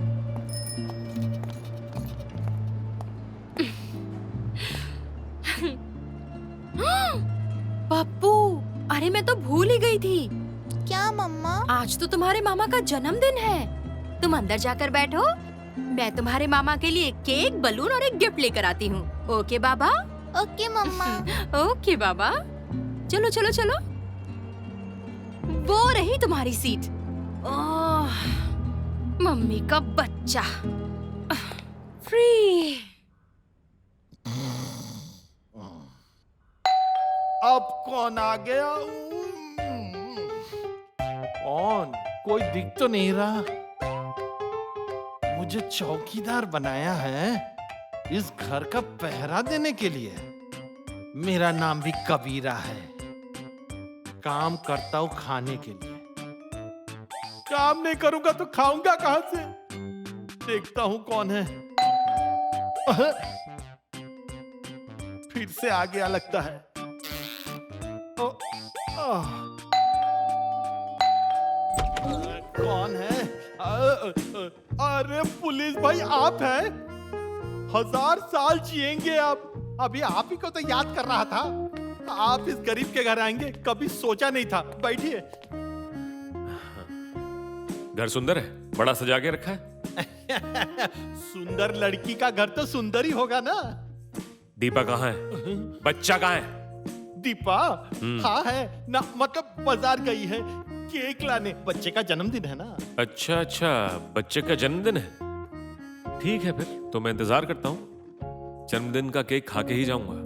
पप्पू, अरे मैं तो भूल ही गई थी। क्या मम्मा? आज तो तुम्हारे मामा का जन्मदिन है। तुम अंदर जाकर बैठो, मैं तुम्हारे मामा के लिए केक, बलून और एक गिफ्ट लेकर आती हूँ। ओके बाबा? ओके मम्मा। ओके बाबा। चलो चलो चलो। वो रही तुम्हारी सीट। ओह, मम्मी का बच्चा। फ्री। अब कौन आ गया? कौन? कोई दिख तो नहीं रहा। मुझे चौकीदार बनाया है इस घर का पहरा देने के लिए। मेरा नाम भी कबीरा है। काम करता हूं खाने के लिए। काम नहीं करूंगा तो खाऊंगा कहां से? देखता हूं कौन है। फिर से आ गया लगता है। कौन है? अरे पुलिस भाई, आप हैं? 1000 साल जिएंगे आप। अभी आप ही को तो याद कर रहा था। आप इस गरीब के घर आएंगे कभी सोचा नहीं था। बैठिए। घर सुंदर है, बड़ा सजा के रखा है। सुंदर लड़की का घर तो सुंदर ही होगा ना। दीपा कहाँ है? बच्चा कहाँ है? दीपा? हाँ है ना, मतलब बाजार गई है केक लाने। बच्चे का जन्मदिन है ना। अच्छा अच्छा, बच्चे का जन्मदिन है। ठीक है, फिर तो मैं इंतजार करता हूँ। जन्मदिन का केक खा के ही जाऊंगा।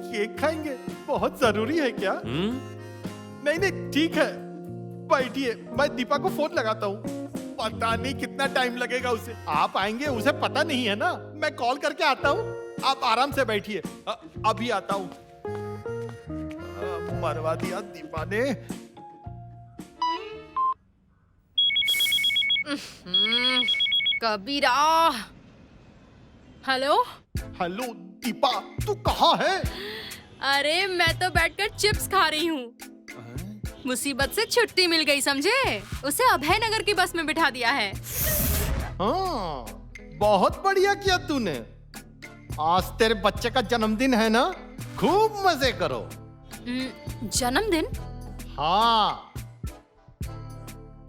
केक खाएंगे? बहुत जरूरी है क्या? नहीं नहीं, ठीक है, बैठिए। मैं दीपा को फोन लगाता हूँ। पता नहीं कितना टाइम लगेगा उसे। आप आएंगे उसे पता नहीं है ना। मैं कॉल करके आता हूँ, आप आराम से बैठिए। अभी आता हूँ। मरवा दिया दीपा ने। कबीरा। हेलो हेलो दीपा, तू कहाँ है? अरे मैं तो बैठकर चिप्स खा रही हूँ। मुसीबत से छुट्टी मिल गई समझे। उसे अभय नगर की बस में बिठा दिया है। हाँ, बहुत बढ़िया किया तूने। आज तेरे बच्चे का जन्मदिन है ना, खूब मजे करो। जन्मदिन? हाँ,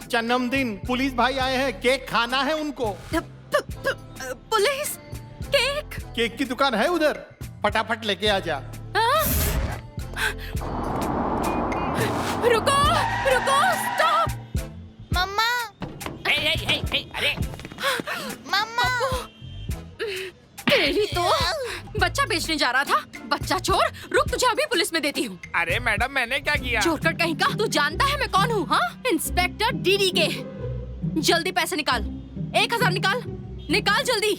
जन्मदिन। पुलिस भाई आए हैं, केक खाना है उनको। पुलिस? केक? केक की दुकान है उधर, फटाफट लेके आ जा। रुको रुको, स्टॉप। मम्मा। अरे मम्मा। तेरी तो बच्चा बेचने जा रहा था। बच्चा चोर। रुक, तुझे अभी पुलिस में देती हूँ। अरे मैडम, मैंने क्या किया? चोरकट कहीं का। तू जानता है मैं कौन हूँ? हाँ, इंस्पेक्टर डीडी के। जल्दी पैसे निकाल। 1000 निकाल, निकाल जल्दी।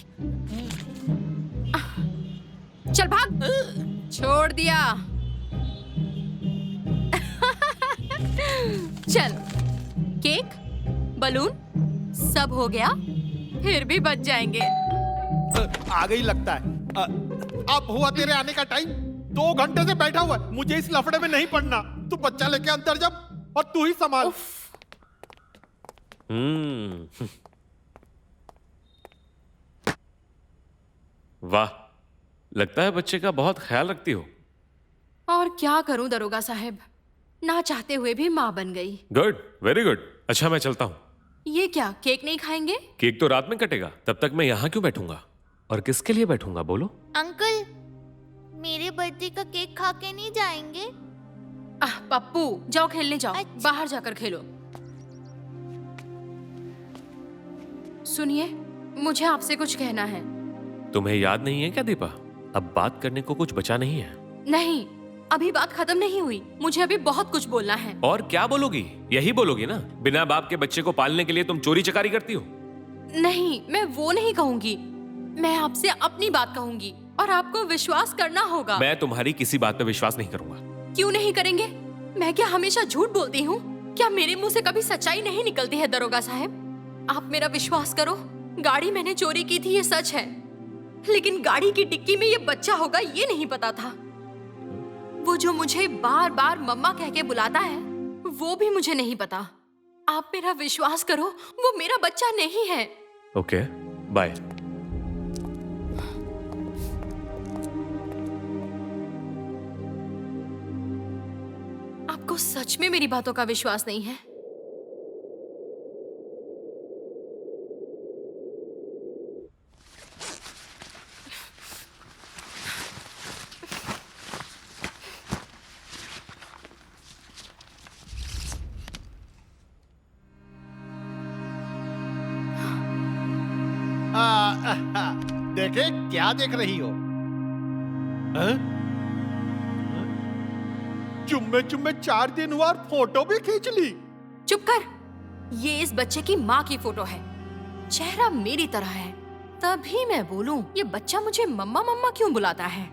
चल भाग। छोड़ दिया। चल, केक, बलून सब हो गया, फिर भी बच जाएंगे। आ गई लगता है। अब हुआ तेरे आने का टाइम। 2 घंटे से बैठा हुआ है। मुझे इस लफड़े में नहीं पड़ना। तू बच्चा लेके अंदर जा और तू ही संभाल। वाह, लगता है बच्चे का बहुत ख्याल रखती हो। और क्या करूं दरोगा साहब, ना चाहते हुए भी माँ बन गई। Good, very good. अच्छा, मैं चलता हूँ। ये क्या, केक नहीं खाएंगे? केक तो रात में कटेगा, तब तक मैं यहाँ क्यों बैठूंगा? और किसके लिए बैठूंगा बोलो? अंकल, मेरे बर्थडे का केक खा के नहीं जाएंगे? पप्पू, जाओ खेलने जाओ। अच्छा। बाहर जाकर खेलो। सुनिए, मुझे आपसे कुछ कहना है। तुम्हें याद नहीं है क्या दीपा? अब बात करने को कुछ बचा नहीं है। नहीं, अभी बात खत्म नहीं हुई। मुझे अभी बहुत कुछ बोलना है। और क्या बोलोगी? यही बोलोगी ना? बिना बाप के बच्चे को पालने के लिए तुम चोरी चकारी करती हो? नहीं, मैं वो नहीं कहूंगी। मैं आपसे अपनी बात कहूंगी और आपको विश्वास करना होगा। मैं तुम्हारी किसी बात पे विश्वास नहीं करूंगा। क्यों नहीं करेंगे? मैं क्या हमेशा झूठ बोलती हूँ? क्या मेरे मुंह से कभी सच्चाई नहीं निकलती है दरोगा साहब? आप मेरा विश्वास करो। गाड़ी मैंने चोरी की थी, ये सच है, लेकिन गाड़ी की डिक्की में ये बच्चा होगा ये नहीं पता था। वो जो मुझे बार बार मम्मा कह के बुलाता है, वो भी मुझे नहीं पता। आप मेरा विश्वास करो, वो मेरा बच्चा नहीं है। Okay, bye. आपको सच में मेरी बातों का विश्वास नहीं है? देखे क्या देख रही हो? चुम्मे चुम्मे 4 दिन हुआ और फोटो भी खींच ली। चुप कर। ये इस बच्चे की माँ की फोटो है। चेहरा मेरी तरह है, तभी मैं बोलूं ये बच्चा मुझे मम्मा मम्मा क्यों बुलाता है।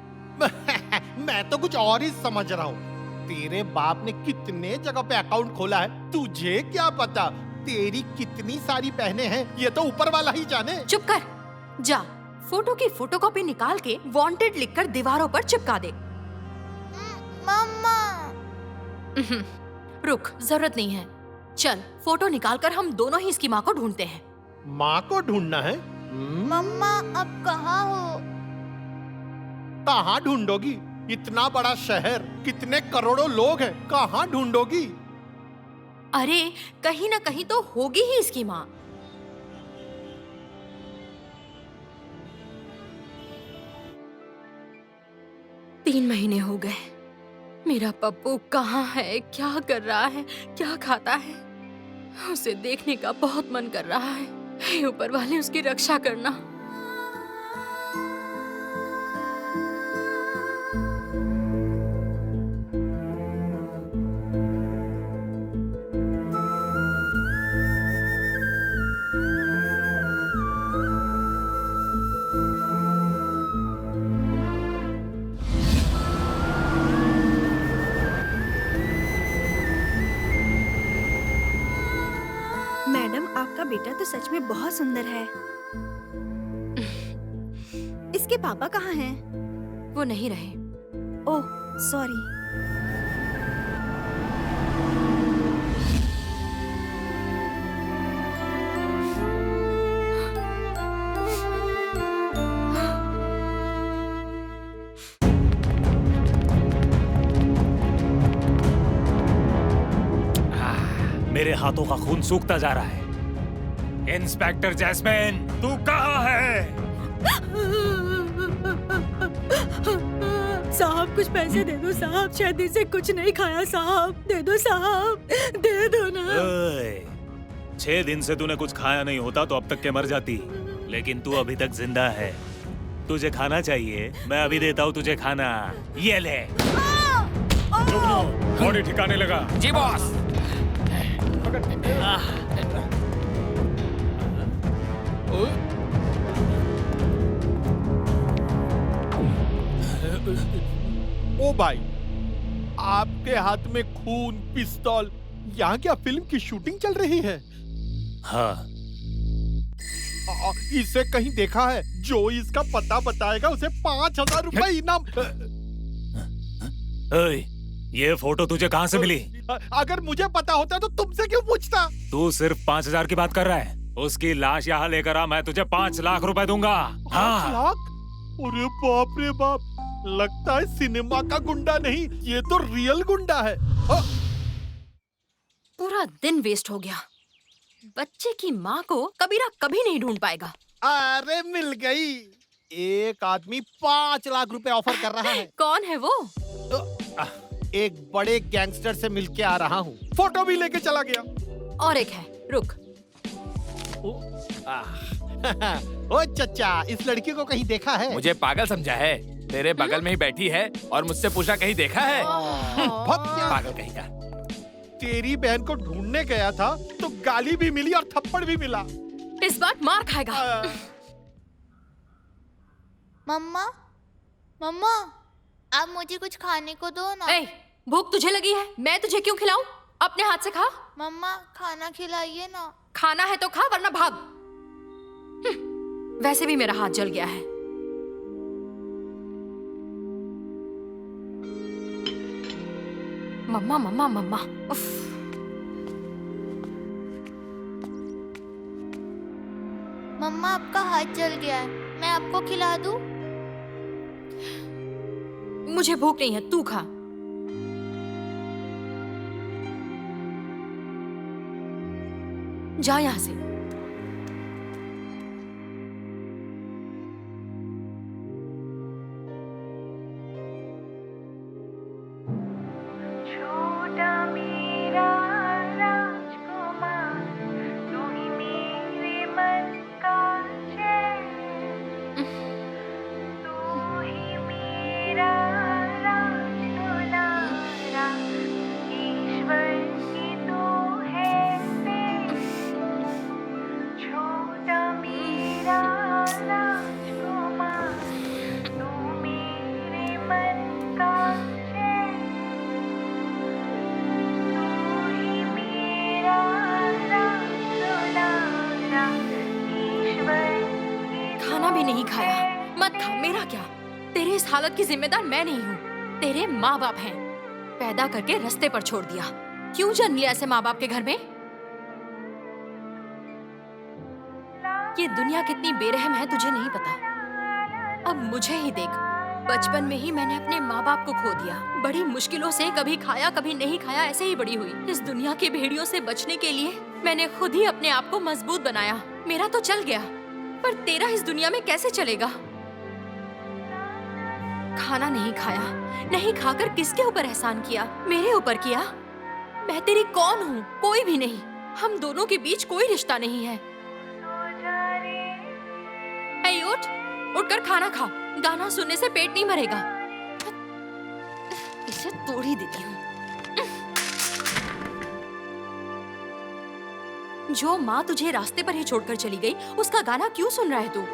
मैं तो कुछ और ही समझ रहा हूँ। तेरे बाप ने कितने जगह पे अकाउंट खोला है, तुझे क्या पता तेरी कितनी सारी बहनें हैं, ये तो ऊपर वाला ही जाने। चुप कर। जा फोटो की फोटोकॉपी निकाल के वांटेड लिखकर दीवारों पर चिपका दे। मम्मा। रुक, जरूरत नहीं है। चल फोटो निकालकर हम दोनों ही इसकी माँ को ढूंढते हैं। माँ को ढूंढना है? मम्मा अब कहाँ हो? कहाँ ढूंढोगी? इतना बड़ा शहर, कितने करोड़ों लोग हैं, कहाँ ढूंढोगी? अरे कहीं ना कहीं तो होगी ही इसकी माँ। तीन महीने हो गए। मेरा पप्पू कहाँ है, क्या कर रहा है, क्या खाता है? उसे देखने का बहुत मन कर रहा है। हे ऊपर वाले उसकी रक्षा करना। मैडम, आपका बेटा तो सच में बहुत सुंदर है। इसके पापा कहाँ हैं? वो नहीं रहे। Oh sorry. मेरे हाथों का खून सूखता जा रहा है। इंस्पेक्टर जैस्मिन, तू कहाँ है? साहब कुछ पैसे दे दो साहब, शायद दिन से कुछ नहीं खाया साहब, दे दो साहब, दे दो ना। 6 दिन से तूने कुछ खाया नहीं होता तो अब तक के मर जाती, लेकिन तू अभी तक जिंदा है। तुझे खाना चाहिए, मैं अभी देता हूँ तुझे खाना। ये ले। बॉडी ठिकाने लगा। जी बॉस। ओ भाई, आपके हाथ में खून, पिस्तौल, यहाँ क्या फिल्म की शूटिंग चल रही है? हाँ। इसे कहीं देखा है? जो इसका पता बताएगा उसे 5000 रुपए इनाम। ये फोटो तुझे कहाँ से मिली? अगर मुझे पता होता तो तुमसे क्यों पूछता? तू सिर्फ 5000 की बात कर रहा है। उसकी लाश यहाँ लेकर आ, मैं तुझे 5 लाख रुपए दूंगा। 5 लाख? अरे बाप रे बाप, लगता है सिनेमा का गुंडा नहीं, ये तो रियल गुंडा है। पूरा दिन वेस्ट हो गया। बच्चे की माँ को कबीरा कभी नहीं ढूंढ पाएगा। अरे मिल गई। एक आदमी 5 लाख रुपए ऑफर कर रहा है। कौन है वो? एक बड़े गैंगस्टर से मिलके आ रहा हूँ, फोटो भी लेके चला गया। और एक है, रुक। ओ चचा, इस लड़की को कहीं देखा है? मुझे पागल समझा है? तेरे बगल में ही बैठी है और मुझसे पूछा कहीं देखा है? पागल कहीं का। तेरी बहन को ढूंढने गया था तो गाली भी मिली और थप्पड़ भी मिला। इस बार मार खाएगा। मम्मा, मम्मा, आप मुझे कुछ खाने को दो ना। ए, भूख तुझे लगी है, मैं तुझे क्यों खिलाऊं? अपने हाथ से खा। मम्मा खाना खिलाइए ना। खाना है तो खा वरना भाग। वैसे भी मेरा हाथ जल गया है। मम्मा मम्मा मम्मा, उफ। मम्मा आपका हाथ जल गया है, मैं आपको खिला दूं? मुझे भूख नहीं है, तू खा। जा यहां से। मत खा, मेरा क्या? तेरे इस हालत की जिम्मेदार मैं नहीं हूँ, तेरे माँ बाप हैं। पैदा करके रास्ते पर छोड़ दिया। क्यों जन्म लिया ऐसे माँ बाप के घर में? ये दुनिया कितनी बेरहम है तुझे नहीं पता। अब मुझे ही देख, बचपन में ही मैंने अपने माँ बाप को खो दिया। बड़ी मुश्किलों से कभी खाया कभी नहीं खाया, ऐसे ही बड़ी हुई। इस दुनिया के भेड़ियों से बचने के लिए मैंने खुद ही अपने आप को मजबूत बनाया। मेरा तो चल गया, पर तेरा इस दुनिया में कैसे चलेगा? खाना नहीं खाया, नहीं खाकर किसके ऊपर एहसान किया? मेरे ऊपर किया। मैं तेरी कौन हूँ? कोई भी नहीं। हम दोनों के बीच कोई रिश्ता नहीं है। ऐ उठ, उठकर खाना खा। गाना सुनने से पेट नहीं भरेगा। इसे तोड़ ही देती हूँ। जो माँ तुझे रास्ते पर ही छोड़कर चली गई, उसका गाना क्यों सुन रहा है तू?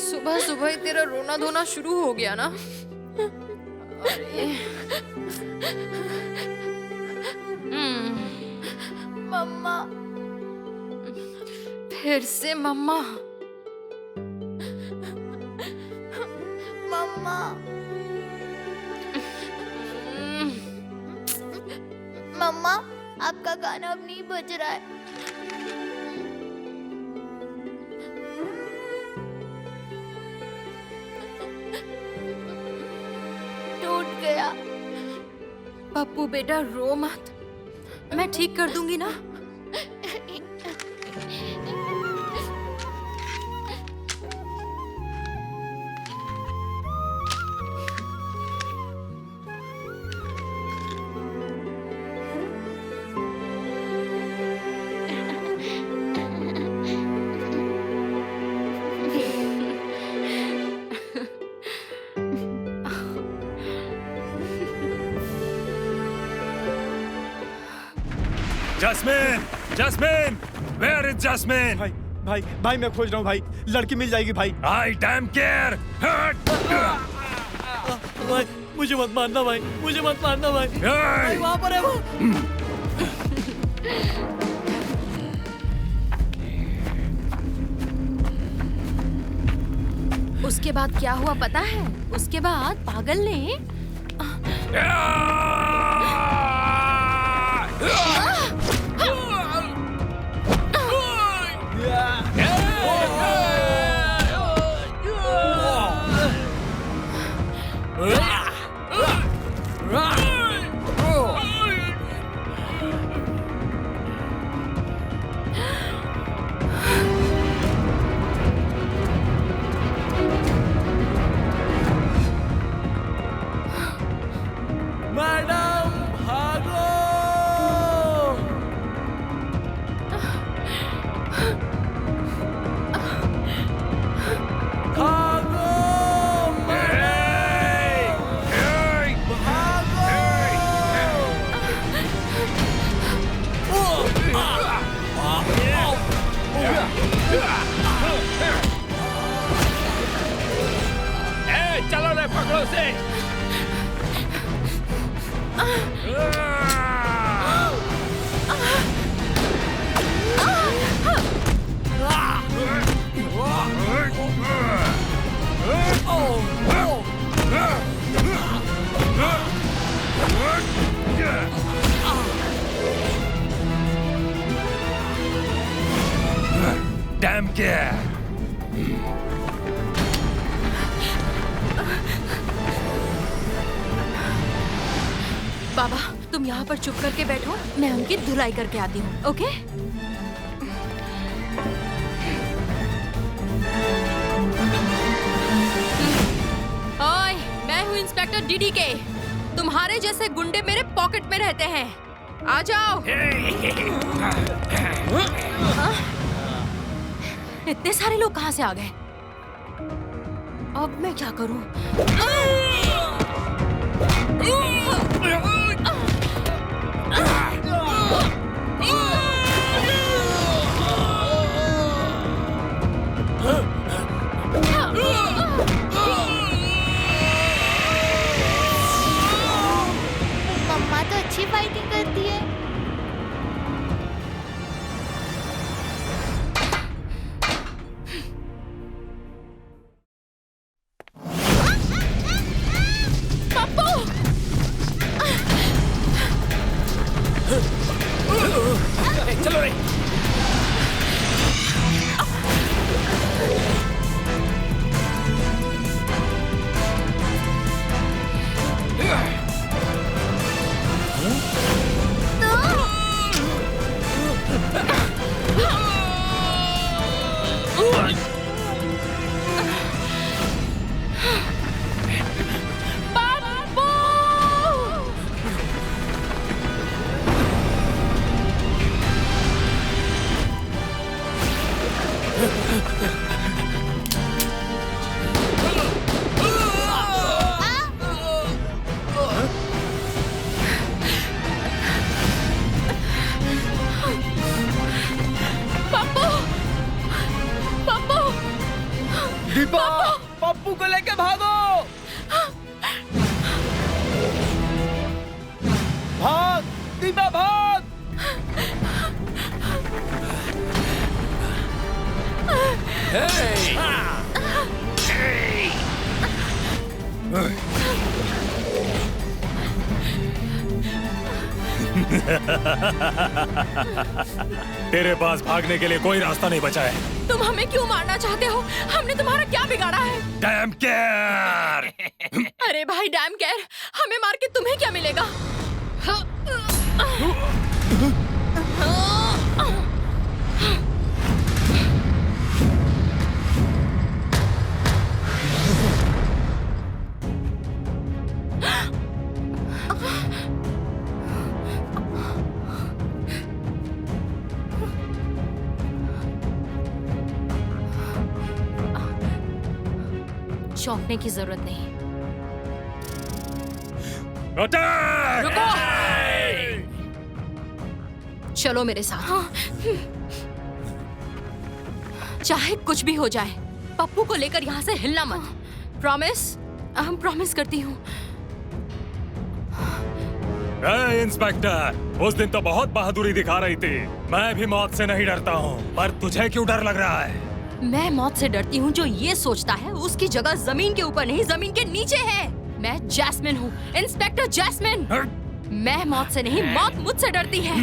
सुबह सुबह ही तेरा रोना धोना शुरू हो गया ना? अरे मम्मा, फिर से मम्मा। मम्मा, मम्मा, आपका गाना अब नहीं बज रहा है। टूट गया। पप्पू बेटा रो मत, मैं ठीक कर दूंगी ना। Jasmine, Jasmine, where is Jasmine? भाई भाई भाई मैं खोज रहा हूँ भाई, लड़की मिल जाएगी भाई। I damn care. भाई मुझे मत मारना भाई, मुझे मत मारना भाई। भाई वहाँ पर है वो। उसके बाद क्या हुआ पता है? उसके बाद पागल ने मैडम भागो! भागो चलो रे, पकड़ो से। Damn care. बाबा तुम यहाँ पर चुप करके बैठो, मैं उनकी धुलाई करके आती हूँ। ओके? ओए, मैं हूँ इंस्पेक्टर डीडीके। तुम्हारे जैसे गुंडे मेरे पॉकेट में रहते हैं। आ जाओ। इतने सारे लोग कहाँ से आ गए? अब मैं क्या करूं? मम्मा तो अच्छी फाइटिंग करती है। चलो रे। दीपा, पप्पू को लेके भागो। भाग दीपा, भाग। तेरे पास भागने के लिए कोई रास्ता नहीं बचा है। तुम हमें क्यों मारना चाहते हो? हमने तुम्हारा क्या बिगाड़ा है? Dam care! अरे भाई डैम केयर, हमें मार के तुम्हें क्या मिलेगा? चौंकने की जरूरत नहीं। रुको! चलो मेरे साथ। चाहे कुछ भी हो जाए, पप्पू को लेकर यहाँ से हिलना मत। प्रॉमिस? हम प्रॉमिस करती हूँ। इंस्पेक्टर, उस दिन तो बहुत बहादुरी दिखा रही थी। मैं भी मौत से नहीं डरता हूँ, पर तुझे क्यों डर लग रहा है? मैं मौत से डरती हूँ जो ये सोचता है उसकी जगह जमीन के ऊपर नहीं जमीन के नीचे है। मैं जैस्मिन हूँ, इंस्पेक्टर जैस्मिन। मैं मौत से नहीं, मौत मुझसे डरती है।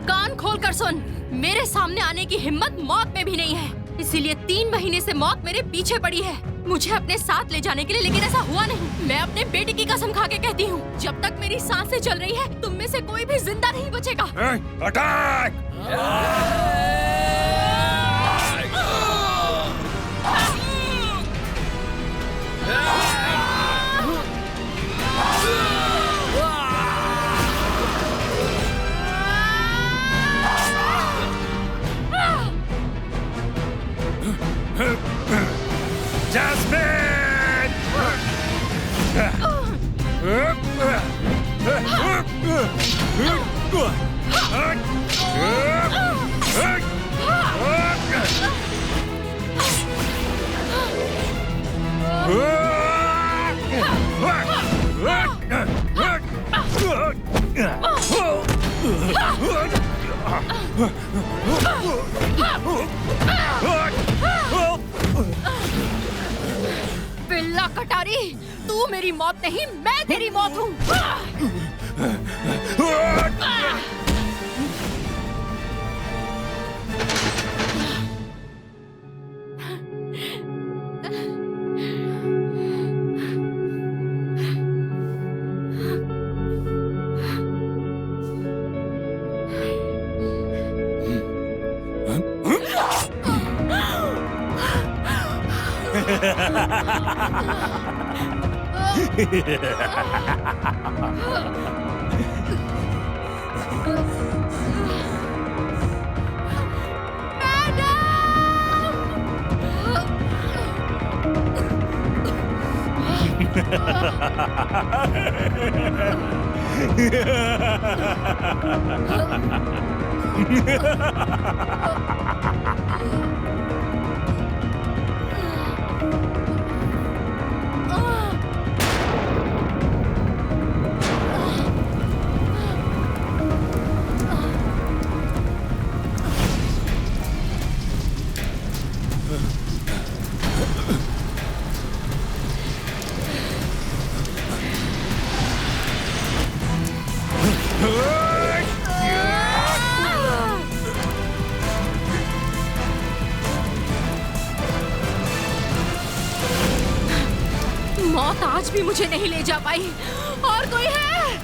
कान खोल कर सुन, मेरे सामने आने की हिम्मत मौत में भी नहीं है। इसीलिए 3 महीने से मौत मेरे पीछे पड़ी है मुझे अपने साथ ले जाने के लिए, लेकिन ऐसा हुआ नहीं। मैं अपने बेटे की कसम खा के कहती हूँ, जब तक मेरी सांसें चल रही है तुम में से कोई भी जिंदा नहीं बचेगा। अटैक! Jasmine! बिल्ला कटारी, तू मेरी मौत नहीं, मैं तेरी मौत हूँ। मौत आज भी मुझे नहीं ले जा पाई। और कोई है?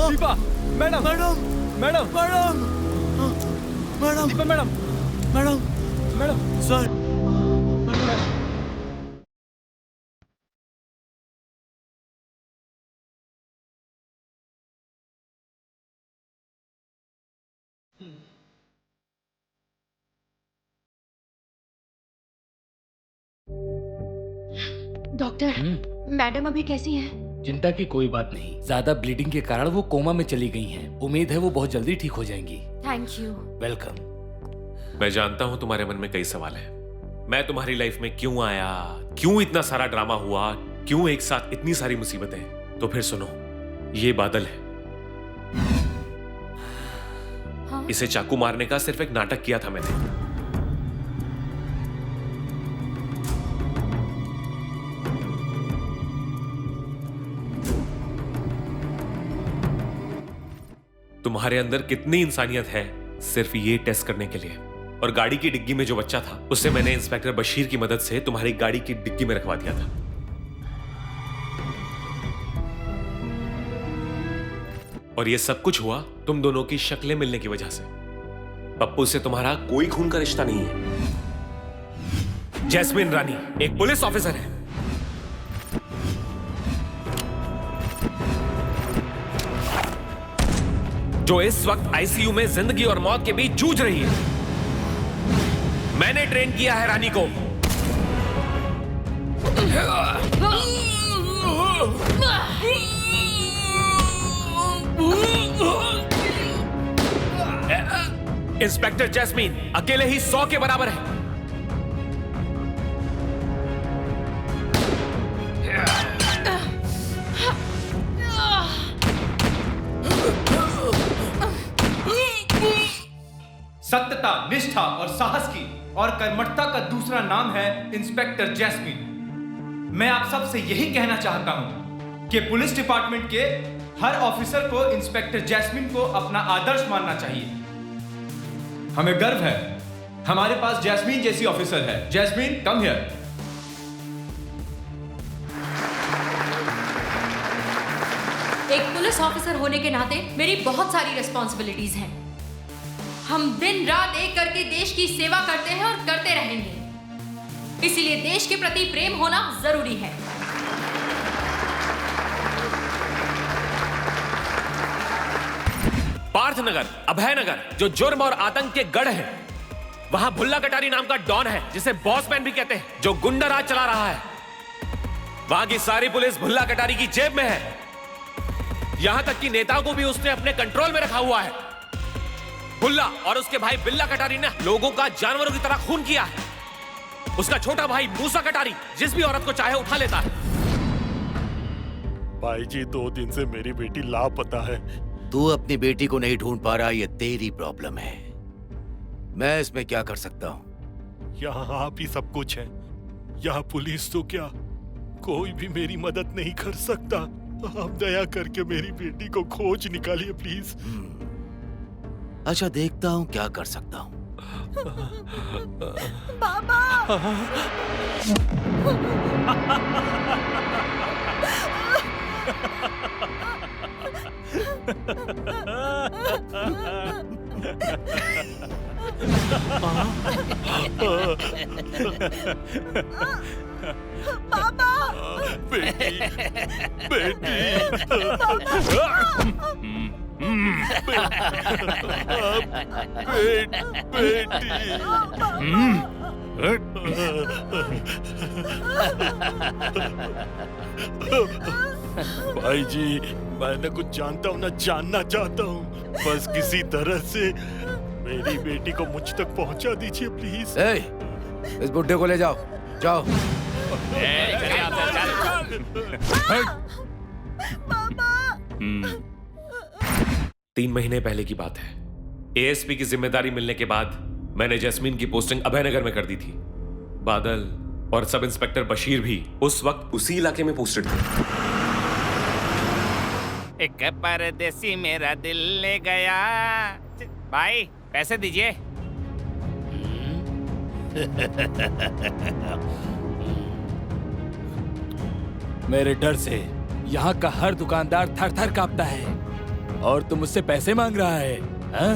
Deepa, madam madam madam madam madam Deepa madam madam madam sir. Doctor, madam अभी कैसी हैं? चिंता की कोई बात नहीं, ज्यादा ब्लीडिंग के कारण वो कोमा में चली गई हैं। उम्मीद है वो बहुत जल्दी ठीक हो जाएंगी। Thank you. वेलकम। मैं जानता हूं तुम्हारे मन में कई सवाल हैं। मैं तुम्हारी लाइफ में क्यों आया, क्यों इतना सारा ड्रामा हुआ, क्यों एक साथ इतनी सारी मुसीबतें। तो फिर सुनो, ये बादल है। हाँ? इसे चाकू मारने का सिर्फ एक नाटक किया था मैंने। तुम्हारे अंदर कितनी इंसानियत है सिर्फ ये टेस्ट करने के लिए। और गाड़ी की डिग्गी में जो बच्चा था उसे मैंने इंस्पेक्टर बशीर की मदद से तुम्हारी गाड़ी की डिग्गी में रखवा दिया था। और ये सब कुछ हुआ तुम दोनों की शक्लें मिलने की वजह से। पप्पू से तुम्हारा कोई खून का रिश्ता नहीं है। जैस्मिन रानी एक पुलिस ऑफिसर है। जो इस वक्त आईसीयू में जिंदगी और मौत के बीच जूझ रही है। मैंने ट्रेन किया है रानी को। इंस्पेक्टर जैस्मीन अकेले ही 100 के बराबर है। सत्यता, निष्ठा और साहस की और कर्मठता का दूसरा नाम है इंस्पेक्टर जैस्मिन। मैं आप सब से यही कहना चाहता हूं कि पुलिस डिपार्टमेंट के हर ऑफिसर को इंस्पेक्टर जैस्मिन को अपना आदर्श मानना चाहिए। हमें गर्व है हमारे पास जैस्मिन जैसी ऑफिसर है। Jasmine, come here. एक पुलिस ऑफिसर होने के नाते मेरी बहुत सारी रिस्पॉन्सिबिलिटीज हैं। हम दिन रात एक करके देश की सेवा करते हैं और करते रहेंगे। इसीलिए देश के प्रति प्रेम होना जरूरी है। पार्थनगर, अभयनगर जो जुर्म और आतंक के गढ़ है, वहां भुल्ला कटारी नाम का डॉन है जिसे बॉसमैन भी कहते हैं, जो गुंडा राज चला रहा है। वहां की सारी पुलिस भुल्ला कटारी की जेब में है। यहां तक कि नेताओं को भी उसने अपने कंट्रोल में रखा हुआ है। भुल्ला और उसके भाई बिल्ला कटारी ने लोगों का जानवरों की तरह खून किया है। उसका छोटा भाई मूसा कटारी जिस भी औरत को चाहे उठा लेता है। भाई जी 2 दिन से मेरी बेटी लापता है। तू अपनी बेटी को नहीं ढूंढ पा रहा, ये तेरी प्रॉब्लम है। मैं इसमें क्या कर सकता हूँ? यहाँ आप ही सब कुछ है। यहाँ पुलिस तो क्या, कोई भी मेरी मदद नहीं कर सकता। आप दया करके मेरी बेटी को खोज निकालिए प्लीज। अच्छा, देखता हूँ क्या कर सकता हूँ। बाबा। पापा बेटी बेटी भाई जी, मैं न कुछ जानता हूँ न जानना चाहता हूँ, बस किसी तरह से मेरी बेटी को मुझ तक पहुँचा दीजिए प्लीज। इस बुड्ढे को ले जाओ, जाओ। तीन महीने पहले की बात है। एएसपी की जिम्मेदारी मिलने के बाद मैंने जैस्मीन की पोस्टिंग अभयनगर में कर दी थी। बादल और सब इंस्पेक्टर बशीर भी उस वक्त उसी इलाके में पोस्टेड थे। एक परदेसी मेरा दिल ले गया। भाई पैसे दीजिए। मेरे डर से यहाँ का हर दुकानदार थर थर कांपता है और तुम मुझसे पैसे मांग रहा है, हाँ?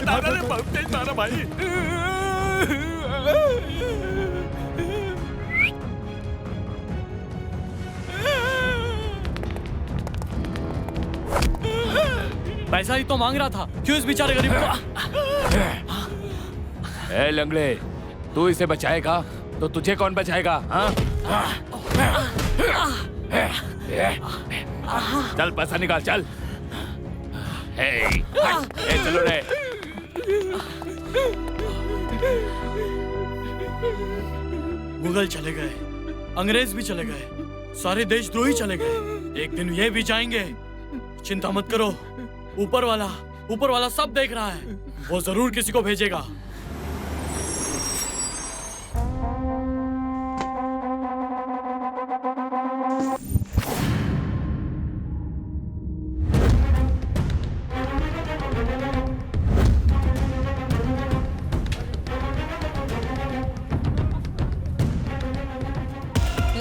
दादा ने बहुत तेज मारा भाई। पैसा ही तो मांग रहा था, क्यों इस बेचारे गरीब को? ए लंगड़े, तू इसे बचाएगा तो तुझे कौन बचाएगा, हाँ? चल पैसा निकाल, चल। चलो रे। मुगल चले गए, अंग्रेज भी चले गए, सारे देशद्रोही चले गए, एक दिन ये भी जाएंगे। चिंता मत करो, ऊपर वाला सब देख रहा है, वो जरूर किसी को भेजेगा।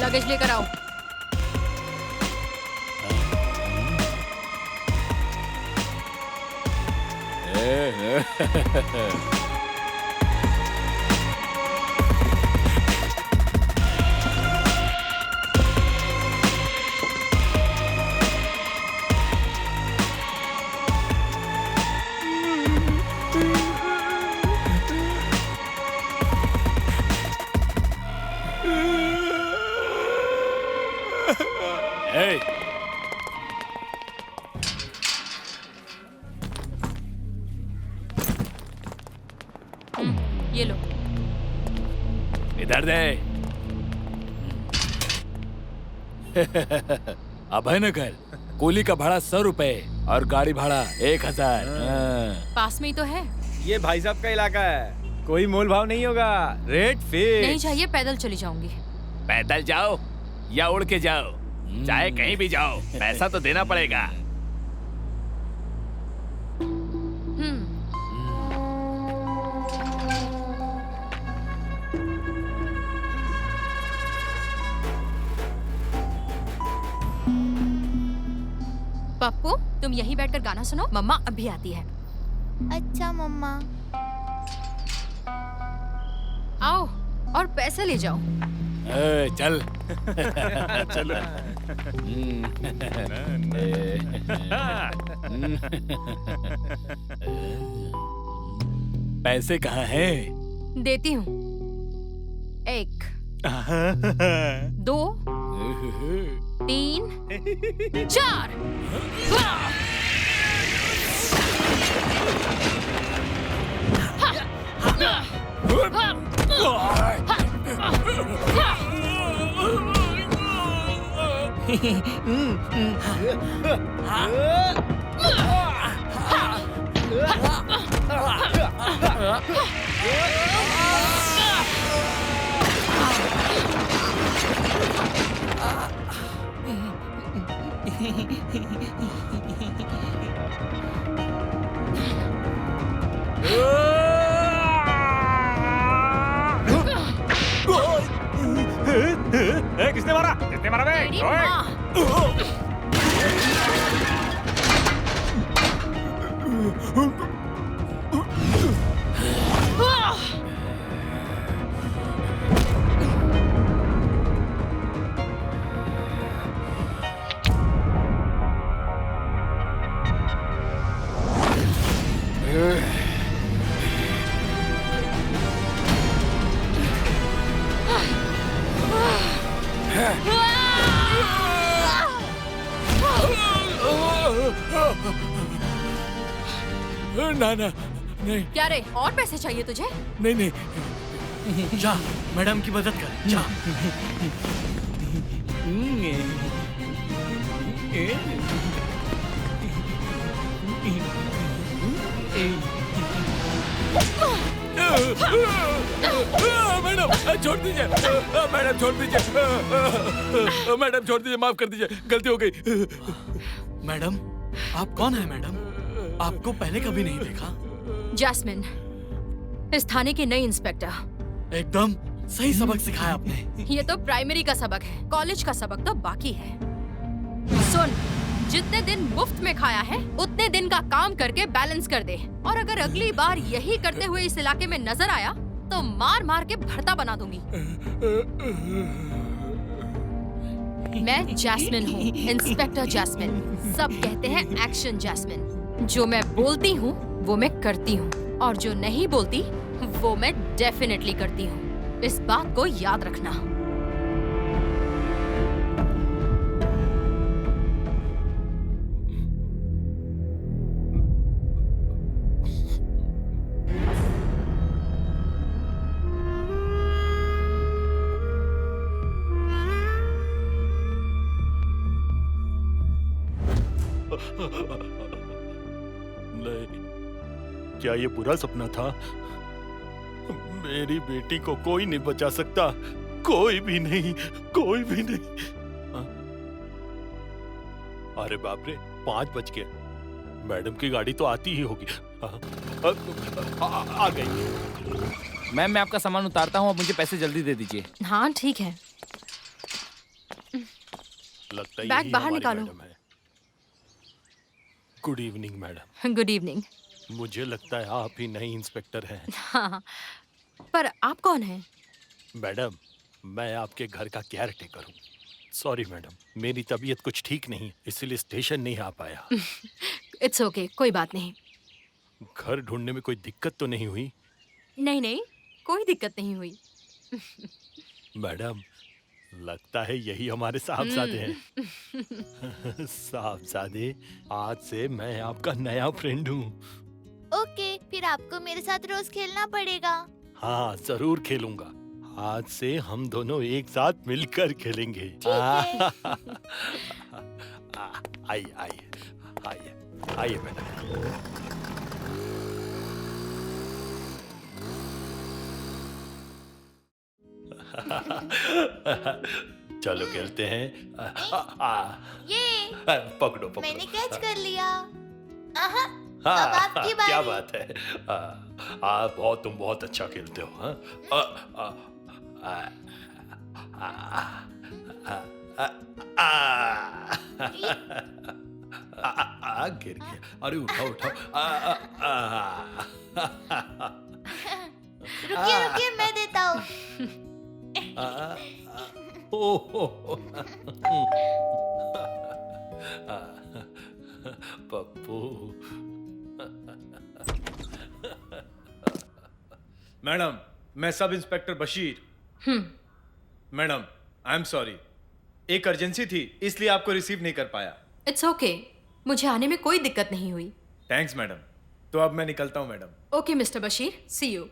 लगेज लेकर आओ। ये लो। इधर दे। अभयनगर, कूली का भाड़ा 100 रुपए और गाड़ी भाड़ा 1000। पास में ही तो है। ये भाई साहब का इलाका है, कोई मोल भाव नहीं होगा, रेट फिक्स। नहीं चाहिए, पैदल चली जाऊंगी। पैदल जाओ या उड़ के जाओ, चाहे कहीं भी जाओ, पैसा तो देना पड़ेगा। पप्पू, तुम यहीं बैठकर गाना सुनो, मम्मा अभी आती है। अच्छा मम्मा। आओ और पैसे ले जाओ। चल। चलो। पैसे कहाँ हैं? देती हूँ। 1 2 3 4। किसने मारा? किसने मारा बे? ना ना नहीं। क्या रे, और पैसे चाहिए तुझे? नहीं नहीं, जा मैडम की मदद कर, जा। मैडम छोड़ दीजिए, मैडम छोड़ दीजिए, मैडम छोड़ दीजिए, माफ कर दीजिए, गलती हो गई। मैडम आप कौन है मैडम? आपको पहले कभी नहीं देखा। जैस्मिन, इस थाने के नए इंस्पेक्टर। एकदम सही सबक सिखाया आपने। ये तो प्राइमरी का सबक है, कॉलेज का सबक तो बाकी है। सुन, जितने दिन मुफ्त में खाया है उतने दिन का काम करके बैलेंस कर दे, और अगर अगली बार यही करते हुए इस इलाके में नजर आया तो मार मार के भरता बना दूंगी। मैं जैस्मिन हूँ, इंस्पेक्टर जैस्मिन। सब कहते हैं एक्शन जैस्मिन। जो मैं बोलती हूँ वो मैं करती हूँ, और जो नहीं बोलती वो मैं डेफिनेटली करती हूँ। इस बात को याद रखना। नहीं, क्या ये बुरा सपना था? मेरी बेटी को कोई नहीं बचा सकता, कोई भी नहीं, कोई भी नहीं। अरे बाप रे, 5 बज गए। मैडम की गाड़ी तो आती ही होगी। आ गई। मैम मैं आपका सामान उतारता हूँ, अब मुझे पैसे जल्दी दे दीजिए। हाँ ठीक है, लगता है बैग बाहर निकालो। Good evening madam. Good evening. मुझे लगता है आप ही नई इंस्पेक्टर हैं। हाँ, पर आप कौन हैं? मैडम, मैं आपके घर का केयर टेकर हूँ। सॉरी मैडम, मेरी तबीयत कुछ ठीक नहीं, इसलिए स्टेशन नहीं आ पाया। इट्स ओके, कोई बात नहीं। घर ढूंढने में कोई दिक्कत तो नहीं हुई? नहीं नहीं, कोई दिक्कत नहीं हुई। मैडम, लगता है यही हमारे साहबजादे हैं। साहबजादे, आज से मैं आपका नया फ्रेंड हूँ। ओके, फिर आपको मेरे साथ रोज खेलना पड़ेगा। हाँ जरूर खेलूंगा। आज से हम दोनों एक साथ मिलकर खेलेंगे। आइए आइए आइए आइए मैडम। चलो खेलते हैं। ये पकड़ो पकड़ो। मैंने कैच कर लिया। हाँ, अब आपकी बारी। क्या बात है। तुम बहुत अच्छा खेलते हो। गिर गया। अरे उठाओ उठाओ। रुकिए रुकिए, मैं देता हूँ। पप्पू। मैडम, मैं sub inspector Bashir. Madam, I am sorry, एक अर्जेंसी थी इसलिए आपको रिसीव नहीं कर पाया। इट्स ओके, मुझे आने में कोई दिक्कत नहीं हुई। Thanks madam. तो अब मैं निकलता हूँ madam. Okay mister Bashir, see you.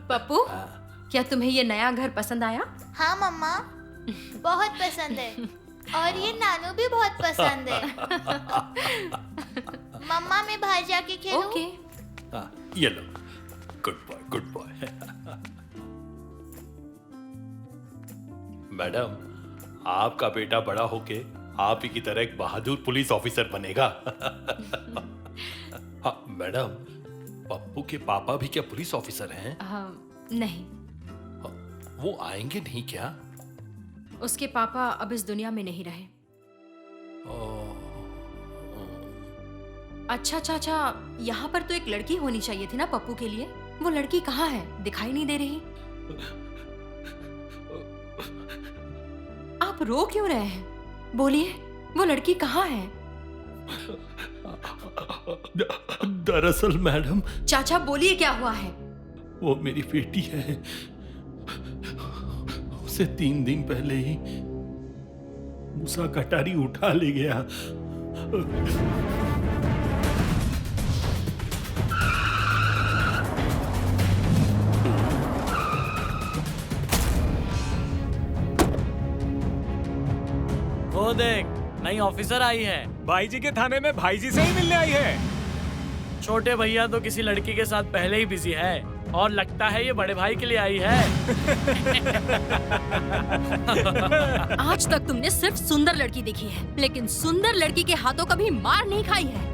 Pappu, क्या तुम्हें ये नया घर पसंद आया? हाँ मम्मा, बहुत पसंद है, और ये नानू भी बहुत पसंद है। मम्मा मैं बाहर जाके खेलूं? ओके। ये लो, good boy good boy. Madam, आपका बेटा बड़ा होके आप ही की तरह एक बहादुर पुलिस ऑफिसर बनेगा। मैडम, पप्पू के पापा भी क्या पुलिस ऑफिसर हैं? नहीं। वो आएंगे नहीं क्या? उसके पापा अब इस दुनिया में नहीं रहे। अच्छा चाचा, यहाँ पर तो एक लड़की होनी चाहिए थी ना पप्पू के लिए। वो लड़की कहाँ है? दिखाई नहीं दे रही। आप रो क्यों रहे हैं? बोलिए, वो लड़की कहाँ है? दरअसल मैडम। चाचा बोलिए, क्या हुआ है? वो मेरी बेटी है। उसे 3 दिन पहले ही मूसा कटारी उठा ले गया। वो देख, नई ऑफिसर आई है। भाई जी के थाने में भाई जी से ही मिलने आई है। छोटे भैया तो किसी लड़की के साथ पहले ही बिजी है और लगता है ये बड़े भाई के लिए आई है। आज तक तुमने सिर्फ सुंदर लड़की देखी है, लेकिन सुंदर लड़की के हाथों कभी मार नहीं खाई है।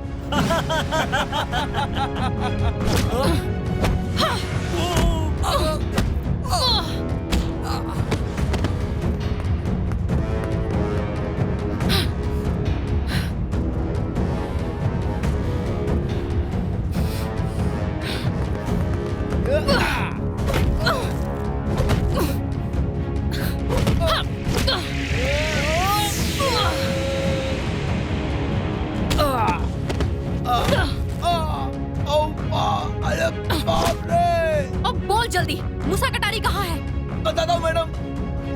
अब बोल जल्दी, मूसा कटारी कहाँ है? बता दो मैडम,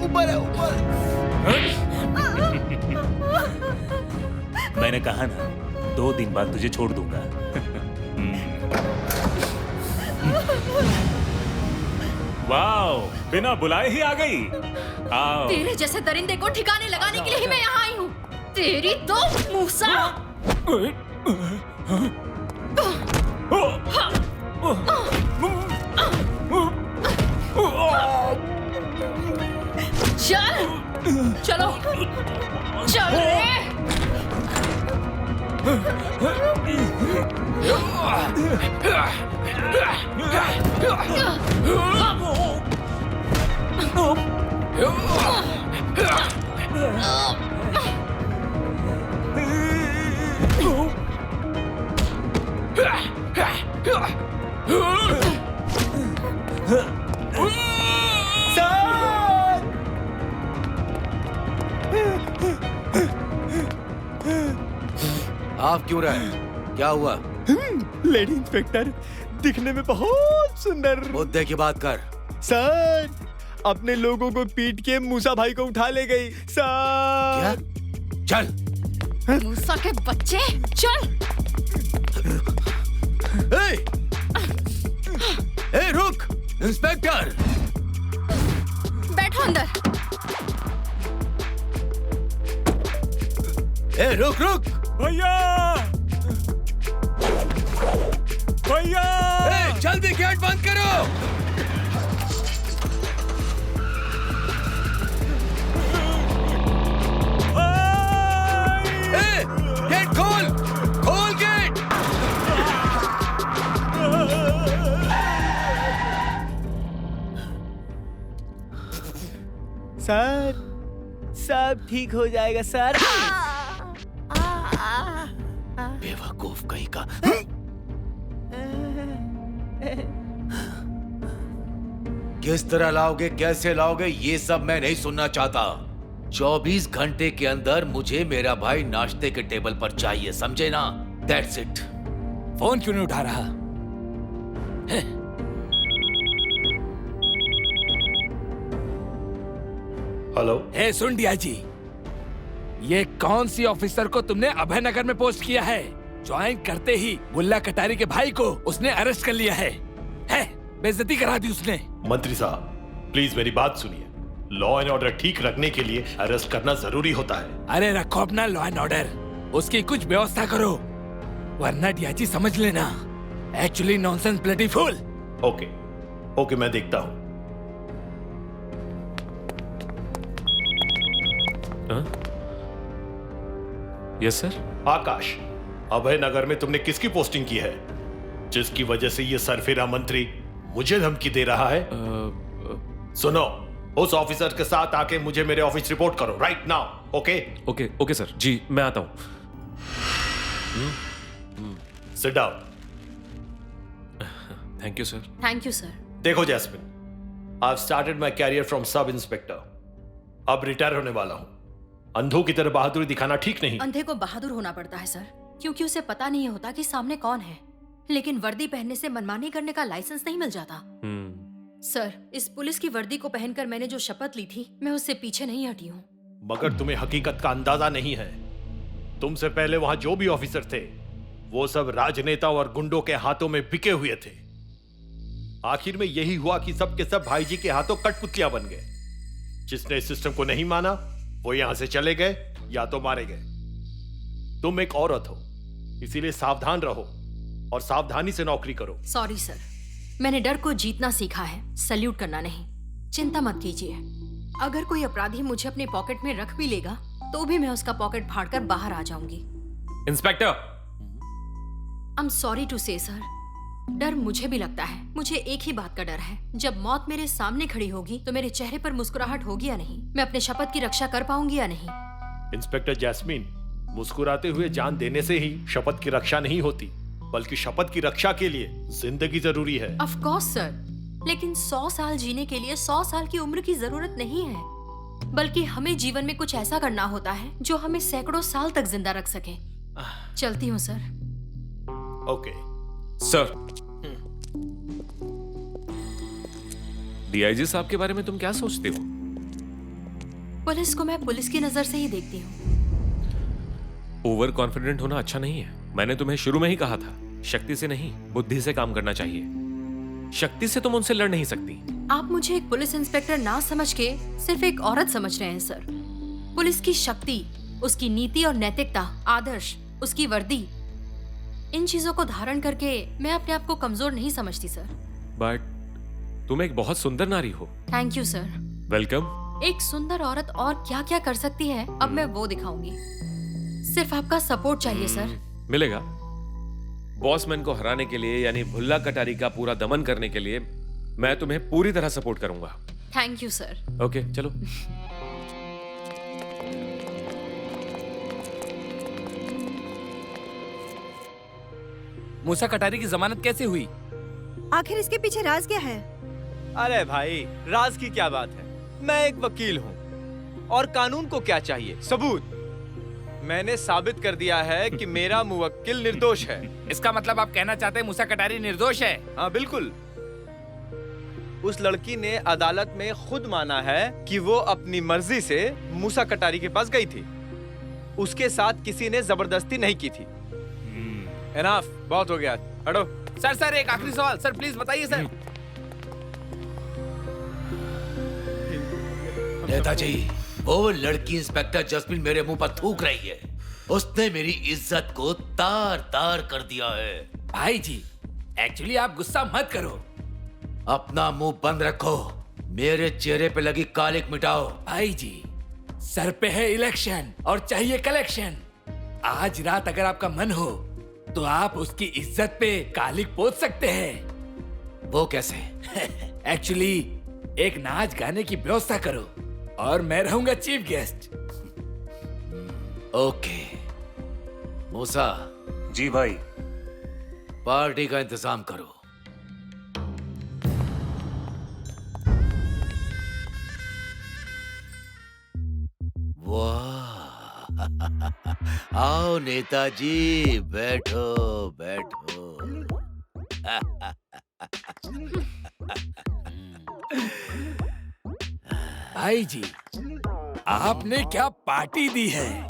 ऊपर है ऊपर। मैंने कहा ना, 2 दिन बाद तुझे छोड़ दूंगा। वाओ, बिना बुलाए ही आ गई। आओ। तेरे जैसे दरिंदे को ठिकाने लगाने के लिए ही मैं यहाँ आई हूँ। तेरी तो मूसा। चल, चलो, चल रे। आप क्यों रहे? क्या हुआ? लेडी इंस्पेक्टर, दिखने में बहुत सुंदर। मुद्दे की बात कर। सर, अपने लोगों को पीट के मूसा भाई को उठा ले गई सर। क्या? चल। मूसा के बच्चे, चल। ए, रुक! इंस्पेक्टर! बैठो अंदर। ए, रुक रुक! भैया! भैया! ए, जल्दी गेट बंद करो! ए, गेट खोल! खोल गेट! सर, सब ठीक हो जाएगा सर। बेवकूफ कहीं का। किस तरह लाओगे, कैसे लाओगे, ये सब मैं नहीं सुनना चाहता। 24 घंटे के अंदर मुझे मेरा भाई नाश्ते के टेबल पर चाहिए, समझे ना? That's it। फोन क्यों नहीं उठा रहा? हेलो। ए, सुन डीआईजी, ये कौन सी ऑफिसर को तुमने अभयनगर में पोस्ट किया है? ज्वाइन करते ही मुल्ला कटारी के भाई को उसने अरेस्ट कर लिया है। बेइज्जती करा दी उसने। मंत्री साहब, प्लीज मेरी बात सुनिए। लॉ एंड ऑर्डर ठीक रखने के लिए अरेस्ट करना जरूरी होता है। अरे रखो अपना लॉ एंड ऑर्डर, उसकी कुछ व्यवस्था करो, वरना डीआईजी समझ लेना, actually nonsense bloody fool. Okay, okay, मैं देखता हूँ। Yes sir. आकाश, अभयनगर में तुमने किसकी पोस्टिंग की है जिसकी वजह से ये सरफिरा मंत्री मुझे धमकी दे रहा है? सुनो, उस ऑफिसर के साथ आके मुझे मेरे ऑफिस रिपोर्ट करो right now. Okay okay sir, जी मैं आता हूँ। Sit down. Thank you sir. Thank you sir. देखो Jasmine, I started my career from sub inspector, अब रिटायर होने वाला हूं। अंधों की तरह बहादुरी दिखाना ठीक नहीं। अंधे को बहादुर होना पड़ता है सर, क्योंकि उसे पता नहीं होता कि सामने कौन है। लेकिन वर्दी पहनने से मनमानी करने का लाइसेंस नहीं मिल जाता। सर, इस पुलिस की वर्दी को पहनकर मैंने जो शपथ ली थी, मैं उससे पीछे नहीं हटी हूँ। मगर तुम्हें हकीकत का अंदाजा नहीं है। तुमसे पहले वहां जो भी ऑफिसर थे, वो सब राजनेताओं और गुंडों के हाथों में बिके हुए थे। आखिर में यही हुआ कि सब के सब भाई जी के हाथों कठपुतलियां बन गए। जिसने इस सिस्टम को नहीं माना, वो यहां से चले गए या तो मारे गए। तुम एक औरत हो, इसीलिए सावधान रहो और सावधानी से नौकरी करो। सॉरी सर, मैंने डर को जीतना सीखा है, सल्यूट करना नहीं। चिंता मत कीजिए, अगर कोई अपराधी मुझे अपने पॉकेट में रख भी लेगा, तो भी मैं उसका पॉकेट फाड़कर बाहर आ जाऊंगी। Inspector, I am sorry to say sir, डर मुझे भी लगता है। मुझे एक ही बात का डर है, जब मौत मेरे सामने खड़ी होगी तो मेरे चेहरे पर मुस्कुराहट होगी या नहीं, मैं अपने शपथ की रक्षा कर पाऊंगी या नहीं। इंस्पेक्टर जैस्मिन, मुस्कुराते हुए जान देने से ही शपथ की रक्षा नहीं होती, बल्कि शपथ की रक्षा के लिए जिंदगी जरूरी है। ऑफ कोर्स सर, लेकिन 100 साल जीने के लिए 100 साल की उम्र की जरूरत नहीं है, बल्कि हमें जीवन में कुछ ऐसा करना होता है जो हमें सैकड़ों साल तक जिंदा रख सके। चलती हूँ सर। Okay sir. डीआईजी साहब के बारे में तुम क्या सोचते हो? पुलिस को मैं पुलिस की नजर से ही देखती हूँ। ओवर कॉन्फिडेंट होना अच्छा नहीं है। मैंने तुम्हें शुरू में ही कहा था, शक्ति से नहीं बुद्धि से काम करना चाहिए। शक्ति से तुम उनसे लड़ नहीं सकती। आप मुझे एक पुलिस इंस्पेक्टर ना समझ के सिर्फ एक औरत समझ रहे हैं सर। पुलिस की शक्ति, उसकी नीति और नैतिकता, आदर्श, उसकी वर्दी, इन चीजों को धारण करके मैं अपने आप को कमजोर नहीं समझती सर। बट तुम एक बहुत सुंदर नारी हो। Thank you sir. वेलकम। एक सुंदर औरत और क्या क्या कर सकती है, अब मैं वो दिखाऊंगी। सिर्फ आपका सपोर्ट चाहिए सर। मिलेगा। बॉसमैन को हराने के लिए, यानी भुल्ला कटारी का पूरा दमन करने के लिए मैं तुम्हें पूरी तरह सपोर्ट करूंगा। Thank you sir. ओके, चलो। मूसा कटारी की जमानत कैसे हुई? आखिर इसके पीछे राज क्या है? अरे भाई, राज की क्या बात है? मैं एक वकील हूँ और कानून को क्या चाहिए? सबूत। मैंने साबित कर दिया है कि मेरा मुवक्किल निर्दोष है। इसका मतलब आप कहना चाहते हैं मूसा कटारी निर्दोष है? हाँ बिल्कुल। उस लड़की ने अदालत में खुद माना है कि वो अपनी मर्जी से मूसा कटारी के पास गई थी। उसके साथ किसी ने जबरदस्ती नहीं की थी। एनफ, बहुत हो गया, हटो। सर एक आखिरी सवाल सर, प्लीज बताइए सर। नेताजी, वो लड़की इंस्पेक्टर जैस्मिन मेरे मुंह पर थूक रही है। उसने मेरी इज्जत को तार तार कर दिया है। भाई जी, एक्चुअली आप गुस्सा मत करो। अपना मुंह बंद रखो, मेरे चेहरे पे लगी कालिक मिटाओ। भाई जी, सर पे है इलेक्शन और चाहिए कलेक्शन। आज रात अगर आपका मन हो तो आप उसकी इज्जत पे कालिक पोत सकते हैं। वो कैसे? एक्चुअली एक नाच गाने की व्यवस्था करो और मैं रहूंगा चीफ गेस्ट। ओके मूसा। जी भाई। पार्टी का इंतजाम करो। वाह, आओ नेताजी, बैठो बैठो। भाई जी, आपने क्या पार्टी दी है,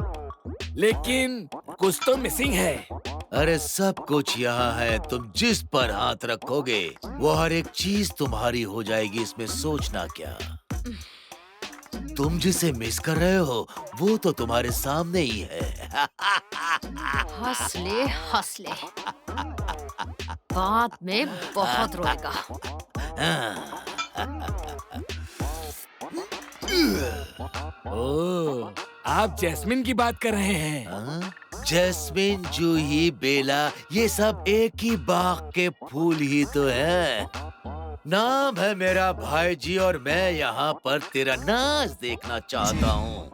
लेकिन कुछ तो मिसिंग है। अरे सब कुछ यहाँ है, तुम जिस पर हाथ रखोगे वो हर एक चीज तुम्हारी हो जाएगी, इसमें सोचना क्या। तुम जिसे मिस कर रहे हो वो तो तुम्हारे सामने ही है। हंस ले, बाद में बहुत रोएगा। ओह, आप जैस्मिन की बात कर रहे हैं? जैस्मिन, जूही, बेला, ये सब एक ही बाग के फूल ही तो हैं। नाम है मेरा भाई जी और मैं यहाँ पर तेरा नाच देखना चाहता हूँ।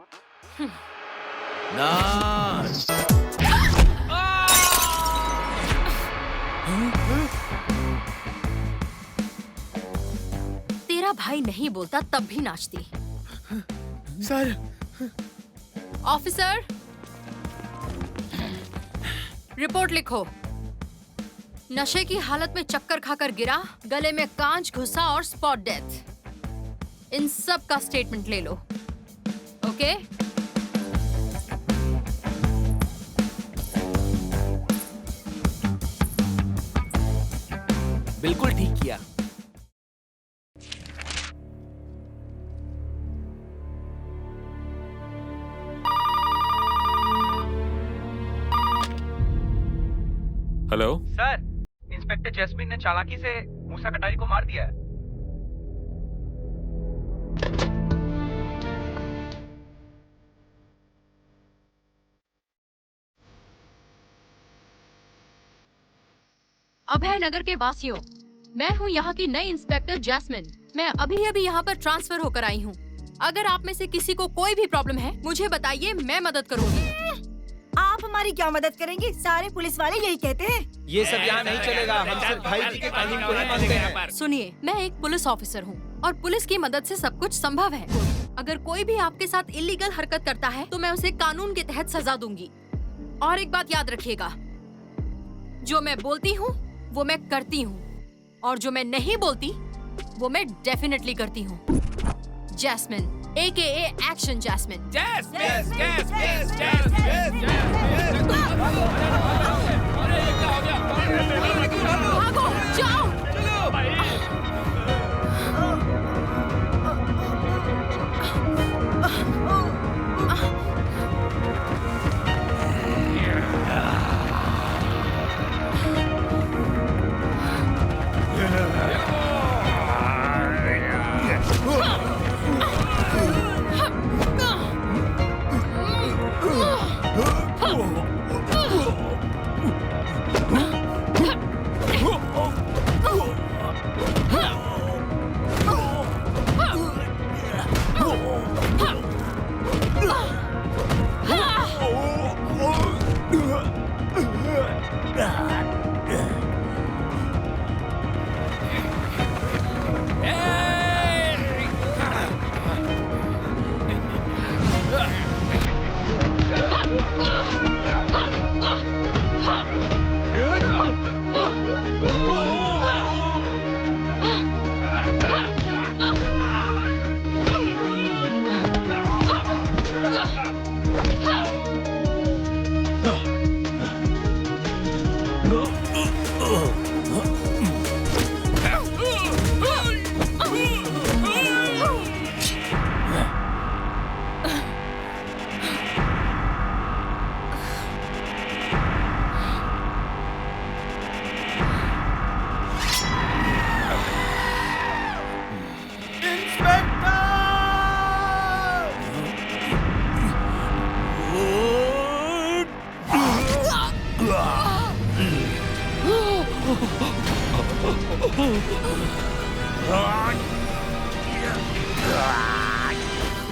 नाच। तेरा भाई नहीं बोलता तब भी नाचती। सर। ऑफिसर, रिपोर्ट लिखो। नशे की हालत में चक्कर खाकर गिरा, गले में कांच घुसा और स्पॉट डेथ। इन सब का स्टेटमेंट ले लो। ओके? बिल्कुल ठीक किया। हेलो सर, इंस्पेक्टर जैस्मिन ने चालाकी से मूसा कटारी को मार दिया है। अभय नगर के वासियों, मैं हूँ यहाँ की नई इंस्पेक्टर जैस्मिन। मैं अभी अभी यहाँ पर ट्रांसफर होकर आई हूँ। अगर आप में से किसी को कोई भी प्रॉब्लम है, मुझे बताइए, मैं मदद करूँगी। आप हमारी क्या मदद करेंगे? सारे पुलिस वाले यही कहते हैं। ये सब यहाँ नहीं चलेगा। हम सिर्फ भाई जी के कानून को ही मानते हैं। सुनिए, मैं एक पुलिस ऑफिसर हूँ और पुलिस की मदद से सब कुछ संभव है। अगर कोई भी आपके साथ इलीगल हरकत करता है तो मैं उसे कानून के तहत सजा दूंगी। और एक बात याद रखिएगा, जो मैं बोलती हूँ वो मैं करती हूँ, और जो मैं नहीं बोलती वो मैं डेफिनेटली करती हूँ। Jasmine, AKA action Jasmine. भागो, जाओ।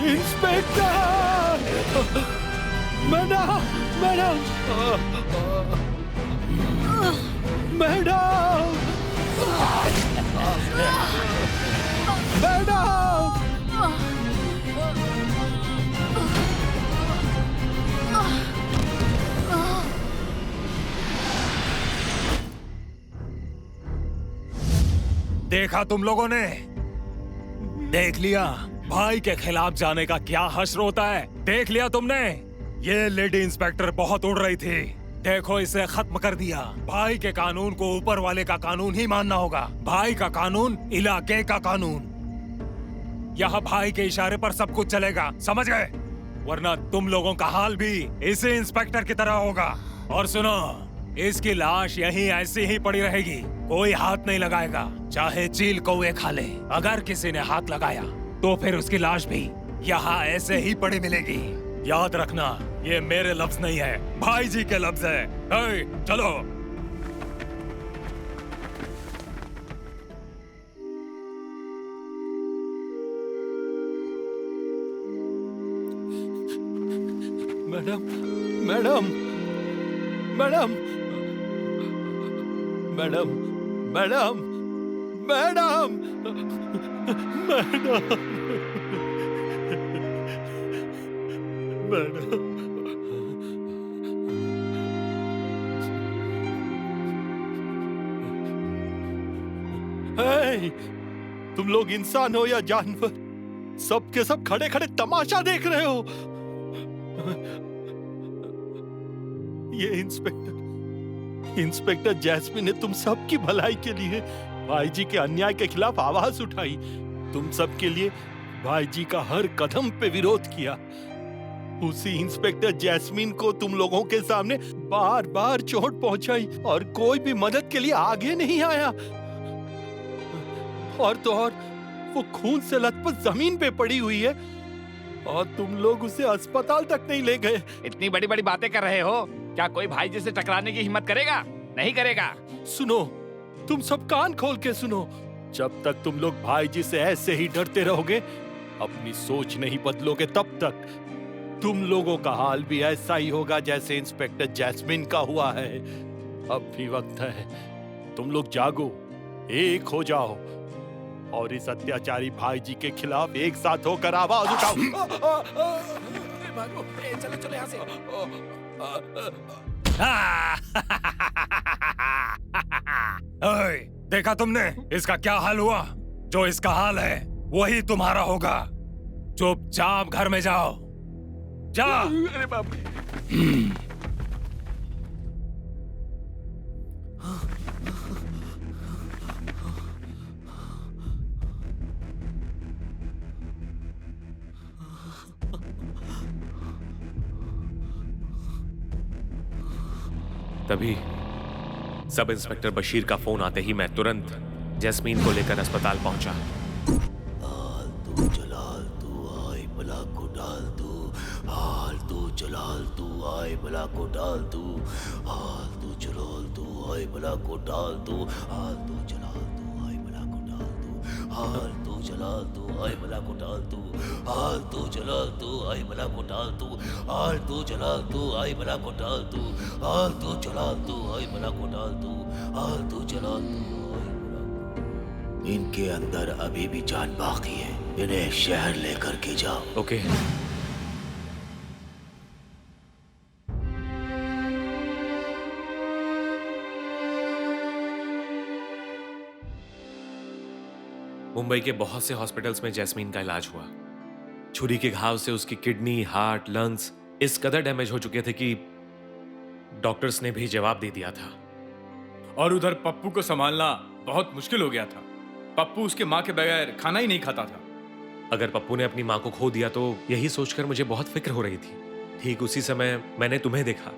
Inspector! Madam! Madam! Madam! Madam! देखा तुम लोगों ने? देख लिया भाई के खिलाफ जाने का क्या हश्र होता है? देख लिया तुमने? ये लेडी इंस्पेक्टर बहुत उड़ रही थी, देखो इसे खत्म कर दिया। भाई के कानून को ऊपर वाले का कानून ही मानना होगा। भाई का कानून इलाके का कानून। यहाँ भाई के इशारे पर सब कुछ चलेगा, समझ गए? वरना तुम लोगों का हाल भी इसी इंस्पेक्टर की तरह होगा। और सुनो, इसकी लाश यहीं ऐसी ही पड़ी रहेगी, कोई हाथ नहीं लगाएगा, चाहे चील कौवे खा ले। अगर किसी ने हाथ लगाया तो फिर उसकी लाश भी यहाँ ऐसे ही पड़ी मिलेगी। याद रखना, ये मेरे लफ्ज नहीं है, भाई जी के लफ्ज है। चलो। Madam madam madam madam madam madam madam madam hey, तुम लोग इंसान हो या जानवर, सब के सब खड़े खड़े तमाशा देख रहे हो। ये इंस्पेक्टर जैस्मिन ने तुम सबकी भलाई के लिए भाई जी के अन्याय के खिलाफ आवाज उठाई। तुम सबके लिए भाई जी का हर कदम पे विरोध किया। उसी इंस्पेक्टर जैस्मिन को तुम लोगों के सामने बार बार चोट पहुंचाई और कोई भी मदद के लिए आगे नहीं आया। और तो और वो खून से लथपथ जमीन पे पड़ी हुई है और तुम लोग उसे अस्पताल तक नहीं ले गए। इतनी बड़ी बड़ी बातें कर रहे हो, क्या कोई भाई जी से टकराने की हिम्मत करेगा? नहीं करेगा। सुनो, तुम सब कान खोल के सुनो। जब तक तुम लोग भाई जी से ऐसे ही डरते रहोगे, अपनी सोच नहीं बदलोगे, तब तक तुम लोगों का हाल भी ऐसा ही होगा जैसे इंस्पेक्टर जैस्मिन का हुआ है। अब भी वक्त है, तुम लोग जागो, एक हो जाओ और इस अत्याचारी भाई जी के खिलाफ एक साथ होकर आवाज उठाओ। चलो चलो यहाँ से। ओए, देखा तुमने इसका क्या हाल हुआ? जो इसका हाल है वही तुम्हारा होगा। चुपचाप घर में जाओ, जा। अरे बाप रे। तभी सब इंस्पेक्टर बशीर का फोन आते ही मैं तुरंत जैस्मीन को लेकर अस्पताल पहुंचा। तू जलाल तू आए बला को डाल तू, हाल तू जलाल तू आए बला को डाल तू, हाल तू जलाल तू आए बला को डाल तू, हाल तू जलाल तू आए बला को डाल तू, हाल तू जलाल तू आए बला को डाल तू, हाल तू जलाल तू आए बला को डाल तू, हाल तू जलाल तू आए बला को डाल तू, हाल तू जलाल तू आए बला को डाल तू, हाल तू जलाल तू। इनके अंदर अभी भी जान बाकी है, इन्हें शहर लेकर के जाओ। ओके। मुंबई के बहुत से हॉस्पिटल्स में जैस्मीन का इलाज हुआ। छुरी के घाव से उसकी किडनी, हार्ट, लंग्स इस कदर डैमेज हो चुके थे कि डॉक्टर्स ने भी जवाब दे दिया था। और उधर पप्पू को संभालना बहुत मुश्किल हो गया था। पप्पू उसके माँ के बगैर खाना ही नहीं खाता था। अगर पप्पू ने अपनी माँ को खो दिया तो यही सोचकर मुझे बहुत फिक्र हो रही थी। ठीक उसी समय मैंने तुम्हें देखा,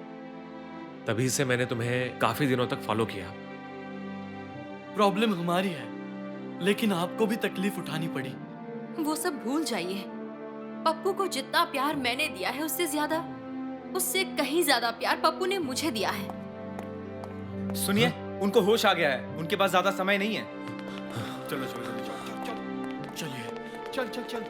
तभी से मैंने तुम्हें काफी दिनों तक फॉलो किया। प्रॉब्लम हमारी है, लेकिन आपको भी तकलीफ उठानी पड़ी। वो सब भूल जाइए। पप्पू को जितना प्यार मैंने दिया है उससे ज्यादा, उससे कहीं ज्यादा प्यार पप्पू ने मुझे दिया है। सुनिए, उनको होश आ गया है, उनके पास ज्यादा समय नहीं है। चलो चलो चलो चलिए, चल चल चल।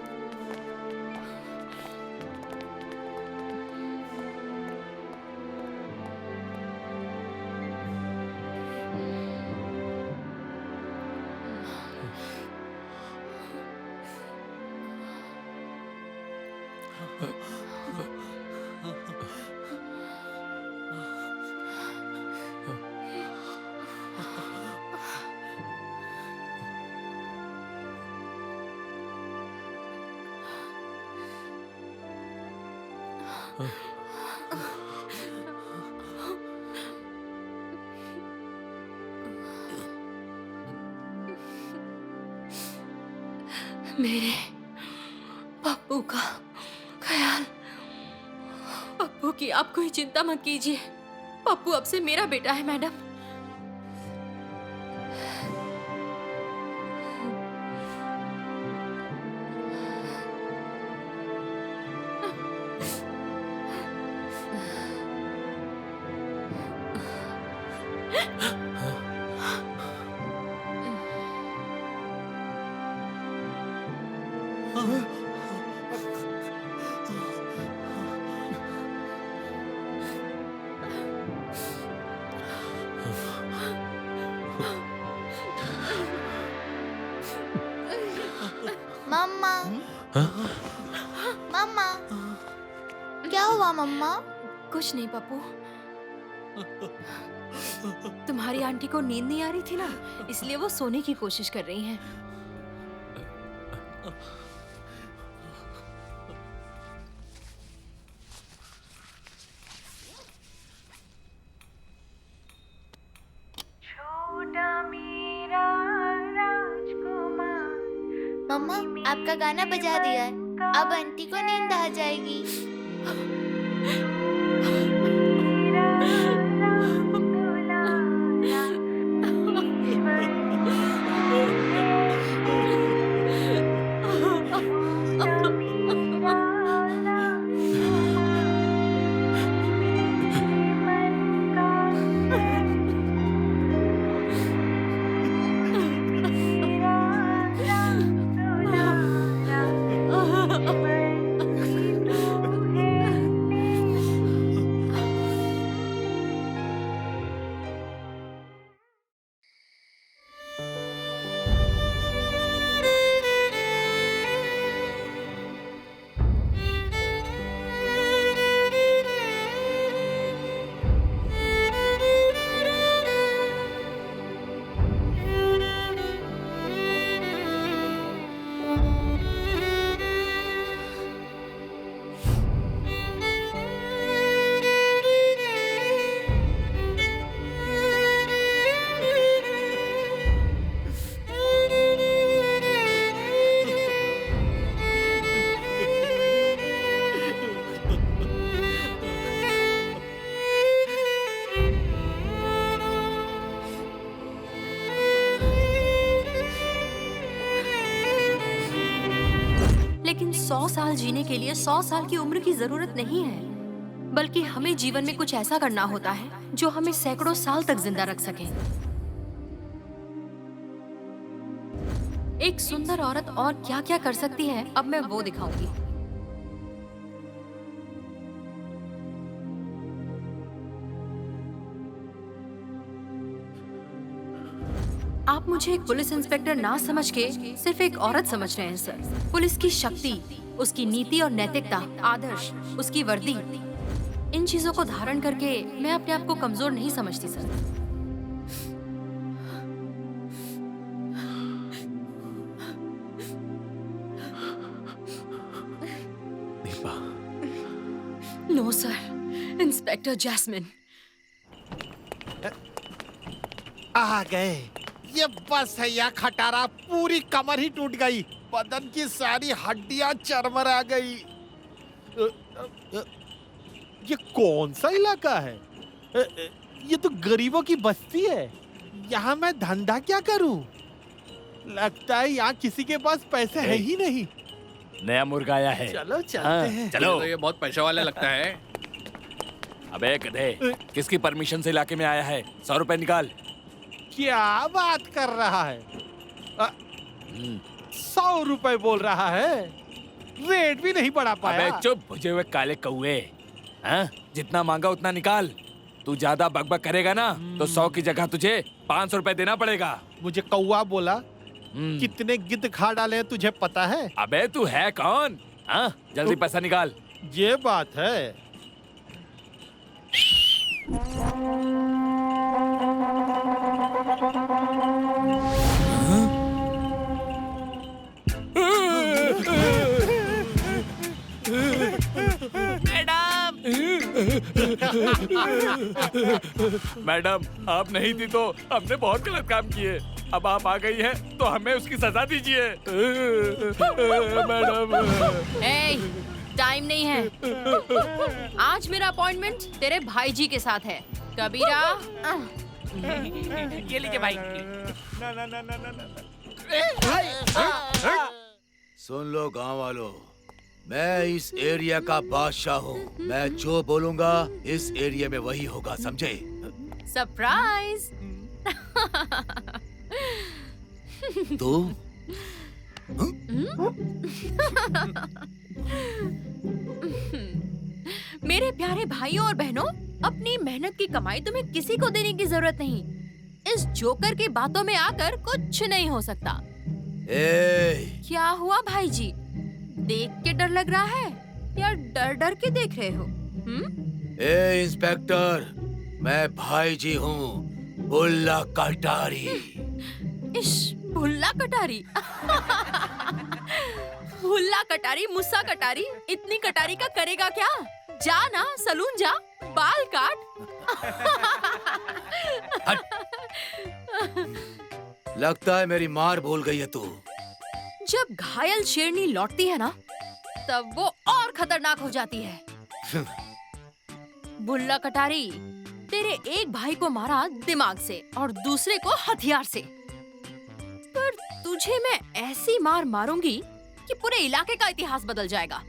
मेरे पप्पू का ख्याल। पप्पू की आप कोई चिंता मत कीजिए। पप्पू अब से मेरा बेटा है मैडम। मम्मा क्या हुआ मम्मा? कुछ नहीं पप्पू, तुम्हारी आंटी को नींद नहीं आ रही थी ना, इसलिए वो सोने की कोशिश कर रही हैं। मम्मा आपका गाना बजा दिया है, अब आंटी को नींद आ जाएगी। लेकिन 100 साल जीने के लिए 100 साल की उम्र की जरूरत नहीं है, बल्कि हमें जीवन में कुछ ऐसा करना होता है जो हमें सैकड़ों साल तक जिंदा रख सके। एक सुंदर औरत और क्या क्या कर सकती है, अब मैं वो दिखाऊंगी। आप मुझे एक पुलिस इंस्पेक्टर ना समझ के सिर्फ एक औरत समझ रहे हैं सर। पुलिस की शक्ति, उसकी नीति और नैतिकता, आदर्श, उसकी वर्दी, इन चीजों को धारण करके मैं अपने आप को कमजोर नहीं समझती sir. Deepa. No sir, inspector Jasmine. आ गए। ये बस है या खटारा, पूरी कमर ही टूट गई, बदन की सारी हड्डियां चरमरा गई। ये कौन सा इलाका है? ये तो गरीबों की बस्ती है। यहाँ मैं धंधा क्या करूं? लगता है यहाँ किसी के पास पैसे है ही नहीं। नया मुर्गा आया है। चलो चलते हैं। चलो। तो ये बहुत पैसे वाला लगता है। अबे गधे, किसकी परमिशन से इलाके में आया है? 100 रुपए निकाल। क्या बात कर रहा है? 100 रुपए बोल रहा है? रेट भी नहीं बढ़ा पाया। अबे चुप, भुजे हुए काले कौवे। हाँ? जितना मांगा उतना निकाल। तू ज्यादा बकबक करेगा ना तो 100 की जगह तुझे 500 रुपए देना पड़ेगा। मुझे कौवा बोला? कितने गिद्ध खा डाले तुझे पता है? अबे तू है कौन? हाँ? जल्दी पैसा निकाल। ये बात है। मैडम, आप नहीं थी तो हमने बहुत गलत काम किए। अब आप आ गई हैं तो हमें उसकी सजा दीजिए। मैडम, टाइम नहीं है। आज मेरा अपॉइंटमेंट तेरे भाई जी के साथ है। कबीरा, ये लीजिए भाई। सुन लो गांव वालों, मैं इस एरिया का बादशाह हूँ। मैं जो बोलूंगा इस एरिया में वही होगा, समझे? सरप्राइज। तू? मेरे प्यारे भाइयों और बहनों, अपनी मेहनत की कमाई तुम्हें किसी को देने की जरूरत नहीं। इस जोकर की बातों में आकर कुछ नहीं हो सकता। ए! क्या हुआ भाई जी? देख के डर लग रहा है या डर डर के देख रहे हो? ए इंस्पेक्टर, मैं भाई जी हूँ, बुल्ला कटारी। इश, भुल्ला कटारी। भुल्ला कटारी, मुस्सा कटारी, इतनी कटारी का करेगा क्या? जा ना सलून जा, बाल काट। लगता है मेरी मार भूल गई है तू। जब घायल शेरनी लौटती है ना, तब वो और खतरनाक हो जाती है। भुल्ला कटारी, तेरे एक भाई को मारा दिमाग से और दूसरे को हथियार से, पर तुझे मैं ऐसी मार मारूंगी कि पूरे इलाके का इतिहास बदल जाएगा।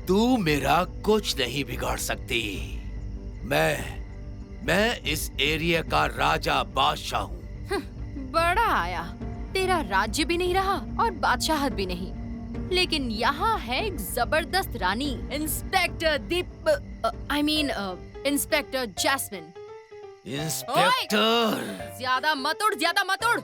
तू मेरा कुछ नहीं बिगाड़ सकती। मैं इस एरिया का राजा बादशाह हूँ। बड़ा आया, तेरा राज्य भी नहीं रहा और बादशाहत भी नहीं, लेकिन यहाँ है एक जबरदस्त रानी, इंस्पेक्टर इंस्पेक्टर जैस्मिन। इंस्पेक्टर, ज्यादा मत उड़।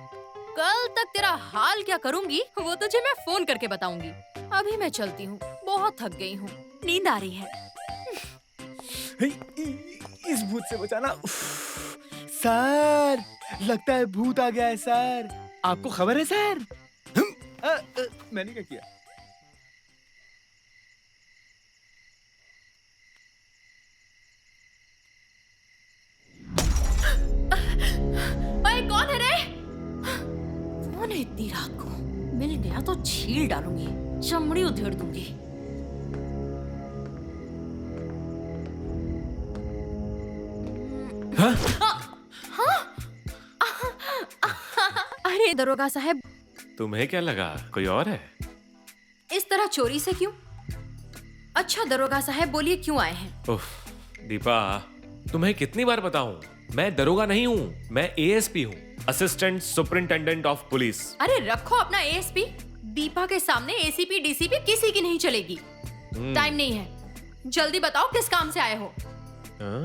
कल तक तेरा हाल क्या करूंगी वो तुझे मैं फोन करके बताऊंगी। अभी मैं चलती हूँ, बहुत थक गई हूँ, नींद आ रही है। इस भूत से बचाना। सर, लगता है भूत आ गया है सर। आपको खबर है सर? मैंने क्या किया? ओए, कौन है रे? कौन है इतनी रात को? मिल गया तो छील डालूंगी, चमड़ी उधेड़ दूंगी। अरे दरोगा साहब, तुम्हें क्या लगा कोई और है? इस तरह चोरी से क्यों? अच्छा दरोगा साहब, बोलिए क्यों आए हैं? उफ, दीपा, तुम्हें कितनी बार बताऊं, मैं दरोगा नहीं हूँ, मैं एएसपी हूँ, असिस्टेंट सुपरिंटेंडेंट ऑफ पुलिस। अरे रखो अपना एएसपी। दीपा के सामने एसीपी डीसीपी किसी की नहीं चलेगी। टाइम नहीं है, जल्दी बताओ किस काम से आए हो?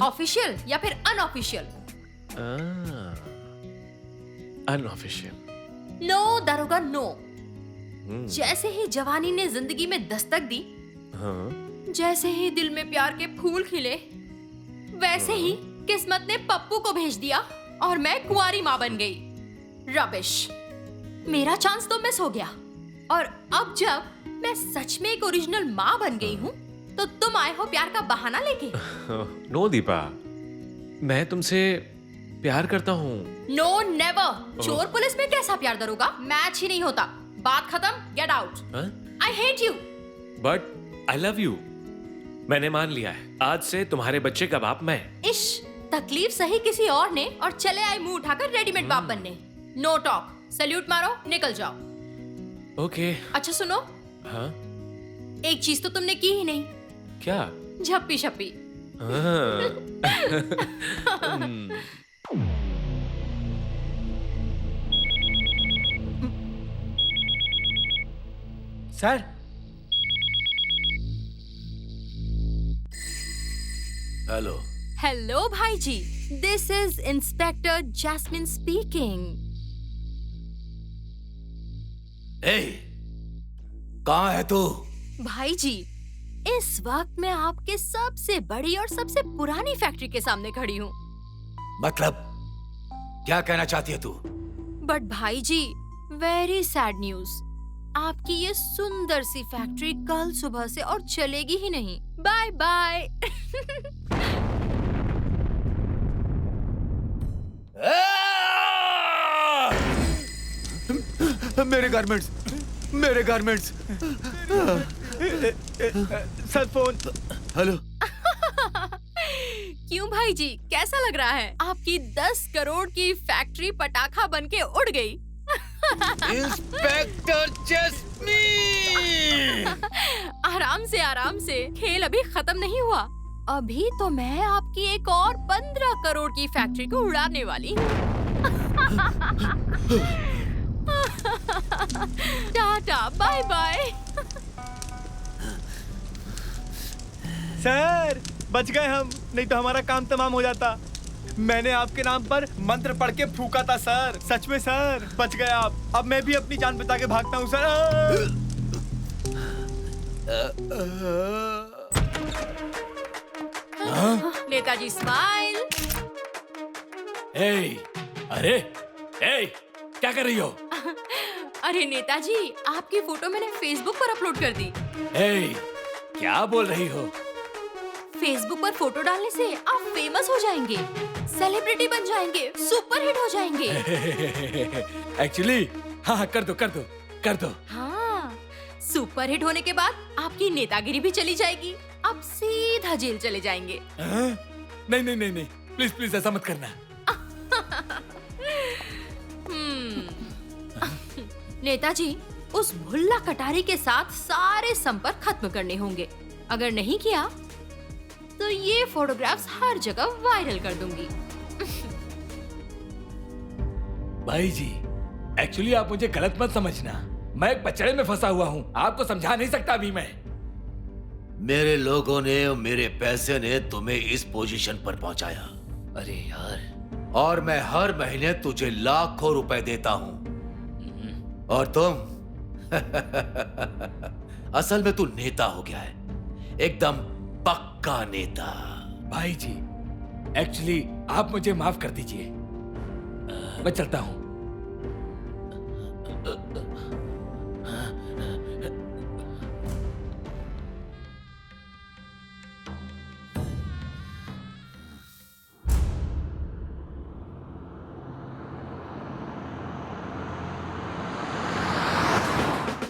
ऑफिशियल या फिर अनऑफिशियल? अनऑफिशियल। नो दरोगा नो। जैसे ही जवानी ने जिंदगी में दस्तक दी, जैसे ही दिल में प्यार के फूल खिले, वैसे ही किस्मत ने पप्पू को भेज दिया और मैं कुंवारी माँ बन गई। रबिश, मेरा चांस तो मिस हो गया। और अब जब मैं सच में एक ओरिजिनल माँ बन गई हूँ, तो तुम आए हो प्यार का बहाना लेके। नो दीपा, मैं तुमसे प्यार करता हूँ। No never. चोर पुलिस में कैसा प्यार दरोगा? मैच ही नहीं होता। बात खत्म, get out. I hate you. But I love you. मैंने मान लिया है, आज से तुम्हारे बच्चे का बाप मैं। इश, तकलीफ सही किसी और ने और चले आए मुंह उठाकर रेडीमेड बाप बनने। नो टॉक, सैल्यूट मारो, निकल जाओ। ओके। अच्छा सुनो, हाँ? एक चीज तो तुमने की ही नहीं। क्या? झप्पी शप्पी। Sir, hello. हेलो भाई जी, this is inspector Jasmine speaking. ए, कहाँ है तू? भाई जी, इस वक्त मैं आपके सबसे बड़ी और सबसे पुरानी फैक्ट्री के सामने खड़ी हूँ। मतलब क्या कहना चाहती है तू? बट भाई जी, वेरी सैड न्यूज। आपकी ये सुंदर सी फैक्ट्री कल सुबह से और चलेगी ही नहीं। Bye bye. मेरे गारमेंट्स, मेरे गारमेंट्स। Sir phone. हेलो। क्यों भाई जी, कैसा लग रहा है? आपकी 10 करोड़ की फैक्ट्री पटाखा बनके उड़ गई। Inspector jasmine. आराम से, खेल अभी खत्म नहीं हुआ। अभी तो मैं आपकी एक और 15 करोड़ की फैक्ट्री को उड़ाने वाली हूँ। Tata, bye bye. सर, बच गए हम, नहीं तो हमारा काम तमाम हो जाता। मैंने आपके नाम पर मंत्र पढ़ के फूका था सर। सच में सर, बच गए आप। अब मैं भी अपनी जान बचा के भागता हूँ सर। नेताजी स्माइल। अरे क्या कर रही हो? अरे नेताजी, आपकी फोटो मैंने फेसबुक पर अपलोड कर दी। क्या बोल रही हो? फेसबुक पर फोटो डालने से आप फेमस हो जाएंगे, सेलिब्रिटी बन जाएंगे, सुपरहिट हो जाएंगे। एक्चुअली हाँ, कर दो। हाँ, सुपरहिट होने के बाद आपकी नेतागिरी भी चली जाएगी। आप सीधा जेल चले जाएंगे। नहीं, प्लीज ऐसा मत करना। नेताजी, उस भुल्ला कटारी के साथ सारे संपर्क खत्म करने होंगे। अगर नहीं किया तो ये फोटोग्राफ्स हर जगह वायरल कर दूंगी। भाई जी, एक्चुअली आप मुझे गलत मत समझना। मैं एक पचड़े में फंसा हुआ हूँ, आपको समझा नहीं सकता अभी मैं। मेरे लोगों ने और मेरे पैसे ने तुम्हें इस पोजीशन पर पहुंचाया। अरे यार, और मैं हर महीने तुझे लाखों रुपए देता हूं, और तुम असल में तू नेता हो गया है, एकदम पक्का नेता। भाई जी, एक्चुअली आप मुझे माफ कर दीजिए, मैं चलता हूं।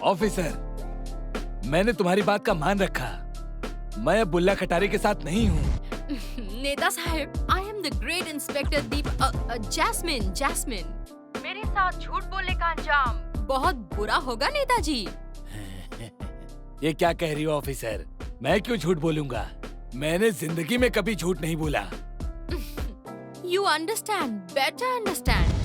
ऑफिसर, मैंने तुम्हारी बात का मान रखा। मैं अब बुल्ला कटारी के साथ नहीं हूँ। नेता साहब, I am the great inspector Jasmine. मेरे साथ झूठ बोलने का अंजाम बहुत बुरा होगा नेताजी। ये क्या कह रही हो ऑफिसर? मैं क्यों झूठ बोलूंगा? मैंने जिंदगी में कभी झूठ नहीं बोला। You understand, better understand.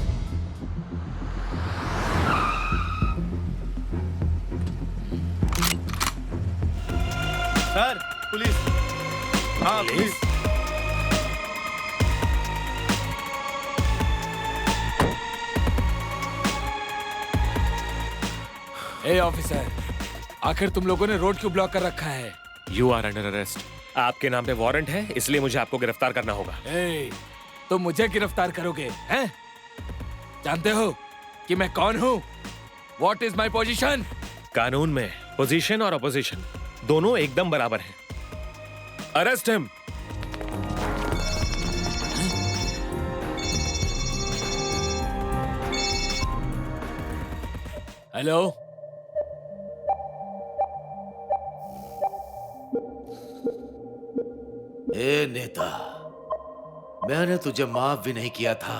Sir, police. हाँ, पुलिस। ऑफिसर, आखिर तुम लोगों ने रोड क्यों ब्लॉक कर रखा है? You are under arrest. आपके नाम पे वारंट है, इसलिए मुझे आपको गिरफ्तार करना होगा। तुम मुझे गिरफ्तार करोगे हैं? जानते हो कि मैं कौन हूँ? What is my position? कानून में पोजीशन और अपोजिशन दोनों एकदम बराबर हैं। Arrest him. हेलो, ए नेता, मैंने तुझे माफ भी नहीं किया था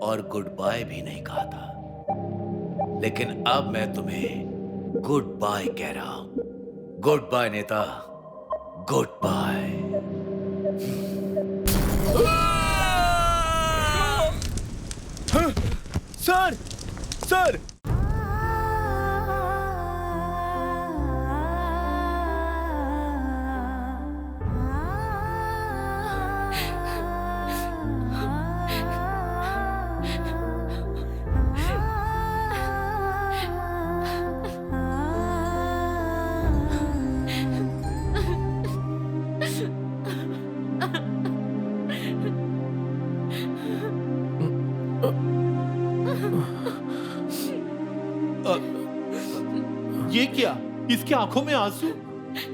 और गुड बाय भी नहीं कहा था, लेकिन अब मैं तुम्हें गुड बाय कह रहा हूं। गुड बाय नेता, गुड बाय। सर, ये क्या? इसकी आंखों में आंसू?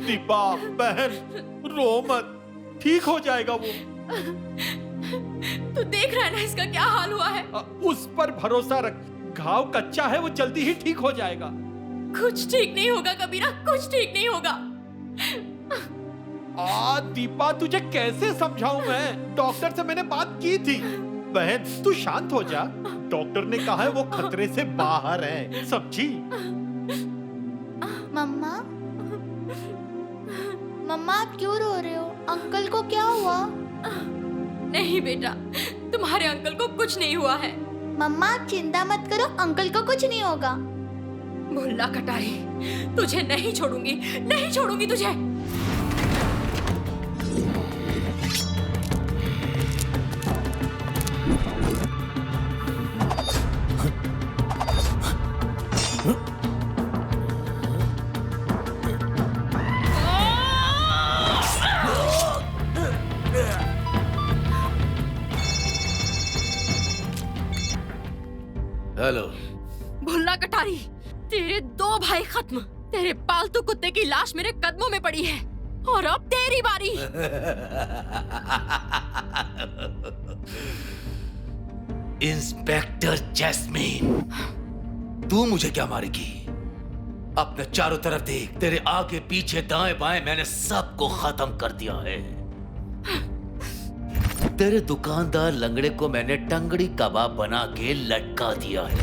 दीपा बहन, रो मत, ठीक हो जाएगा वो। तू देख रहा है ना इसका क्या हाल हुआ है? उस पर भरोसा रख, घाव कच्चा है, वो जल्दी ही ठीक हो जाएगा। कुछ ठीक नहीं होगा कबीरा, कुछ ठीक नहीं होगा। दीपा, तुझे कैसे समझाऊं मैं? डॉक्टर से मैंने बात की थी। बहन, तू शांत हो जा। डॉक्टर ने कहा है वो खतरे से बाहर है, समझी? मम्मा, मम्मा आप क्यों रो रहे हो? अंकल को क्या हुआ? नहीं बेटा, तुम्हारे अंकल को कुछ नहीं हुआ है। मम्मा आप चिंता मत करो, अंकल को कुछ नहीं होगा। भुल्ला कटारी, तुझे नहीं छोड़ूंगी, नहीं छोड़ूंगी तुझे। हेलो। भुल्ला कटारी, तेरे 2 भाई खत्म। तेरे पालतू कुत्ते की लाश मेरे कदमों में पड़ी है और अब तेरी बारी। इंस्पेक्टर जैस्मीन, तू मुझे क्या मारेगी? अपने चारों तरफ देख, तेरे आगे पीछे दाएं बाएं मैंने सबको खत्म कर दिया है। तेरे दुकानदार लंगड़े को मैंने टंगड़ी कबाब बना के लटका दिया है।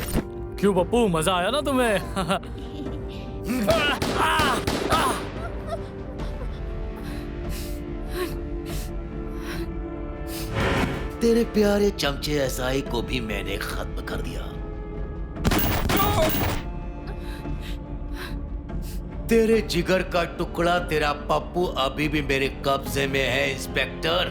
क्यों पप्पू, मजा आया ना तुम्हें? तेरे प्यारे चमचे एसआई को भी मैंने खत्म कर दिया। तेरे जिगर का टुकड़ा तेरा पप्पू अभी भी मेरे कब्जे में है इंस्पेक्टर।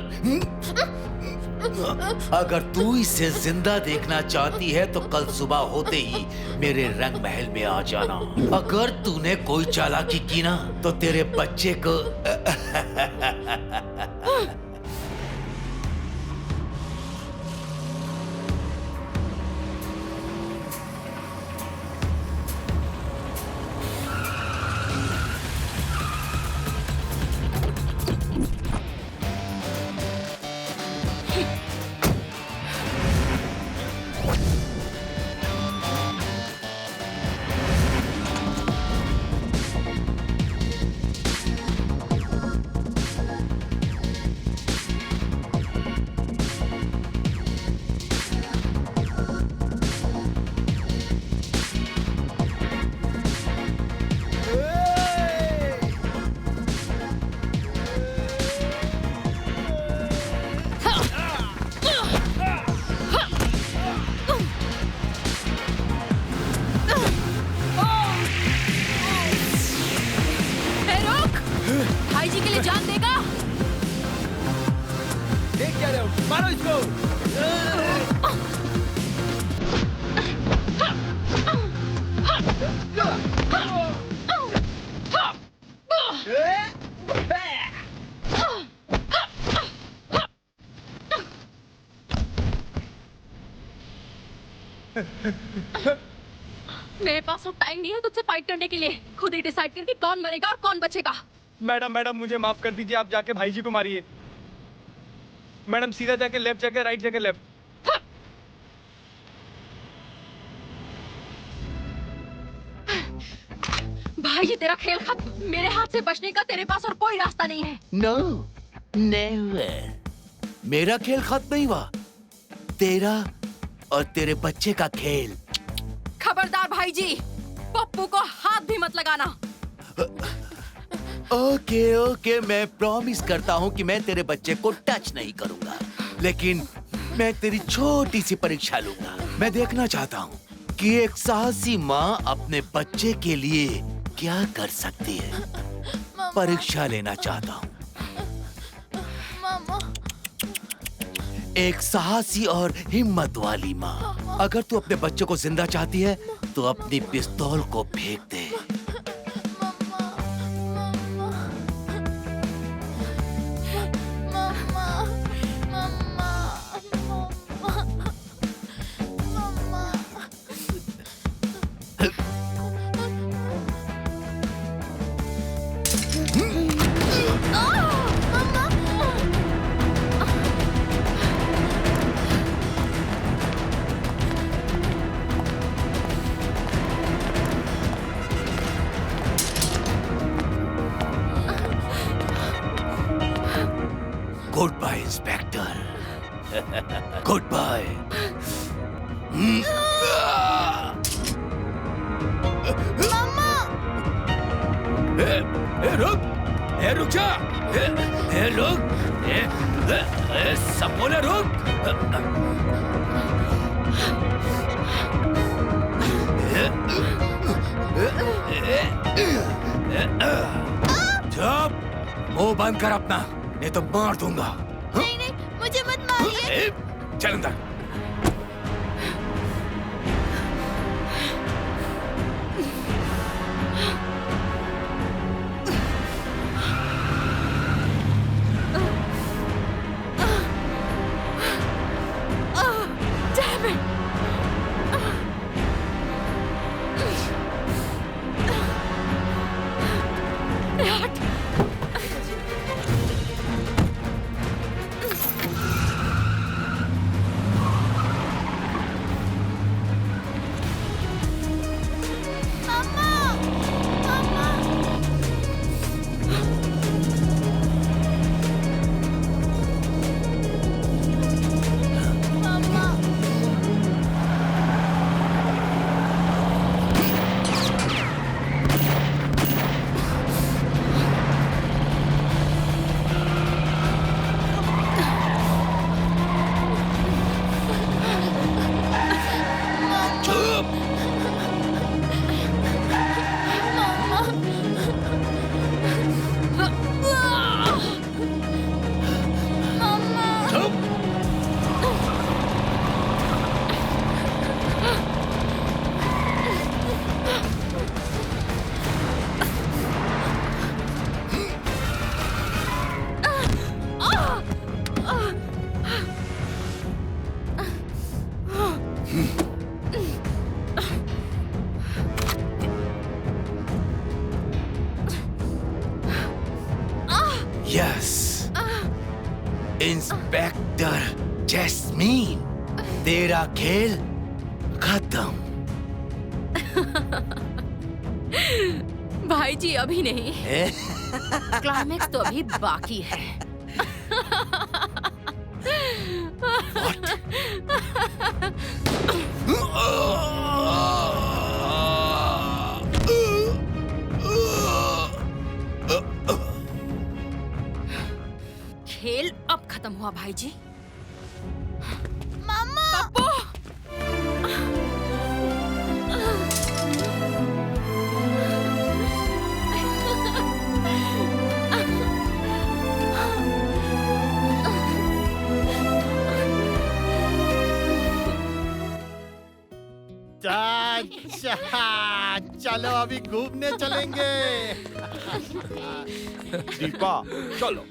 अगर तू इसे जिंदा देखना चाहती है तो कल सुबह होते ही मेरे रंग महल में आ जाना। अगर तूने कोई चालाकी की ना तो तेरे बच्चे को भाई जी के लिए जान देगा। देख क्या रहे हो, मारो इसको। मेरे पास अब टाइम नहीं है तुझसे फाइट करने के लिए। खुद ही डिसाइड करके कौन मरेगा और कौन बचेगा। मैडम मैडम मुझे माफ कर दीजिए, आप जाके भाई जी को मारिए। मैडम सीधा जाके लेफ्ट, जाके राइट, जाके लेफ्ट। भाई जी तेरा खेल खत्म। मेरे हाथ से बचने का तेरे पास और कोई रास्ता नहीं है। No never. मेरा खेल खत्म नहीं हुआ, तेरा और तेरे बच्चे का खेल। खबरदार भाई जी, पप्पू को हाथ भी मत लगाना। ओके ओके, मैं प्रॉमिस करता हूँ कि मैं तेरे बच्चे को टच नहीं करूंगा, लेकिन मैं तेरी छोटी सी परीक्षा लूंगा। मैं देखना चाहता हूँ कि एक साहसी माँ अपने बच्चे के लिए क्या कर सकती है। परीक्षा लेना चाहता हूँ। एक साहसी और हिम्मत वाली माँ। अगर तू अपने बच्चे को जिंदा चाहती है तो अपनी पिस्तौल को फेंक दे। Goodbye, Inspector. Goodbye. मम्मा! रुक जा! रुक! सब बोले रुक! चुप! मुंह बंद कर अपना, नहीं तो मार दूंगा। नहीं नहीं, मुझे मत मारिए। चल अंदर। यस, इंस्पेक्टर जैस्मीन, तेरा खेल खत्म। भाई जी अभी नहीं, क्लाइमेक्स तो अभी बाकी है। खेल अब खत्म हुआ भाई जी। मम्मा! पप्पू! चलो अभी घूमने चलेंगे। दीपा चलो।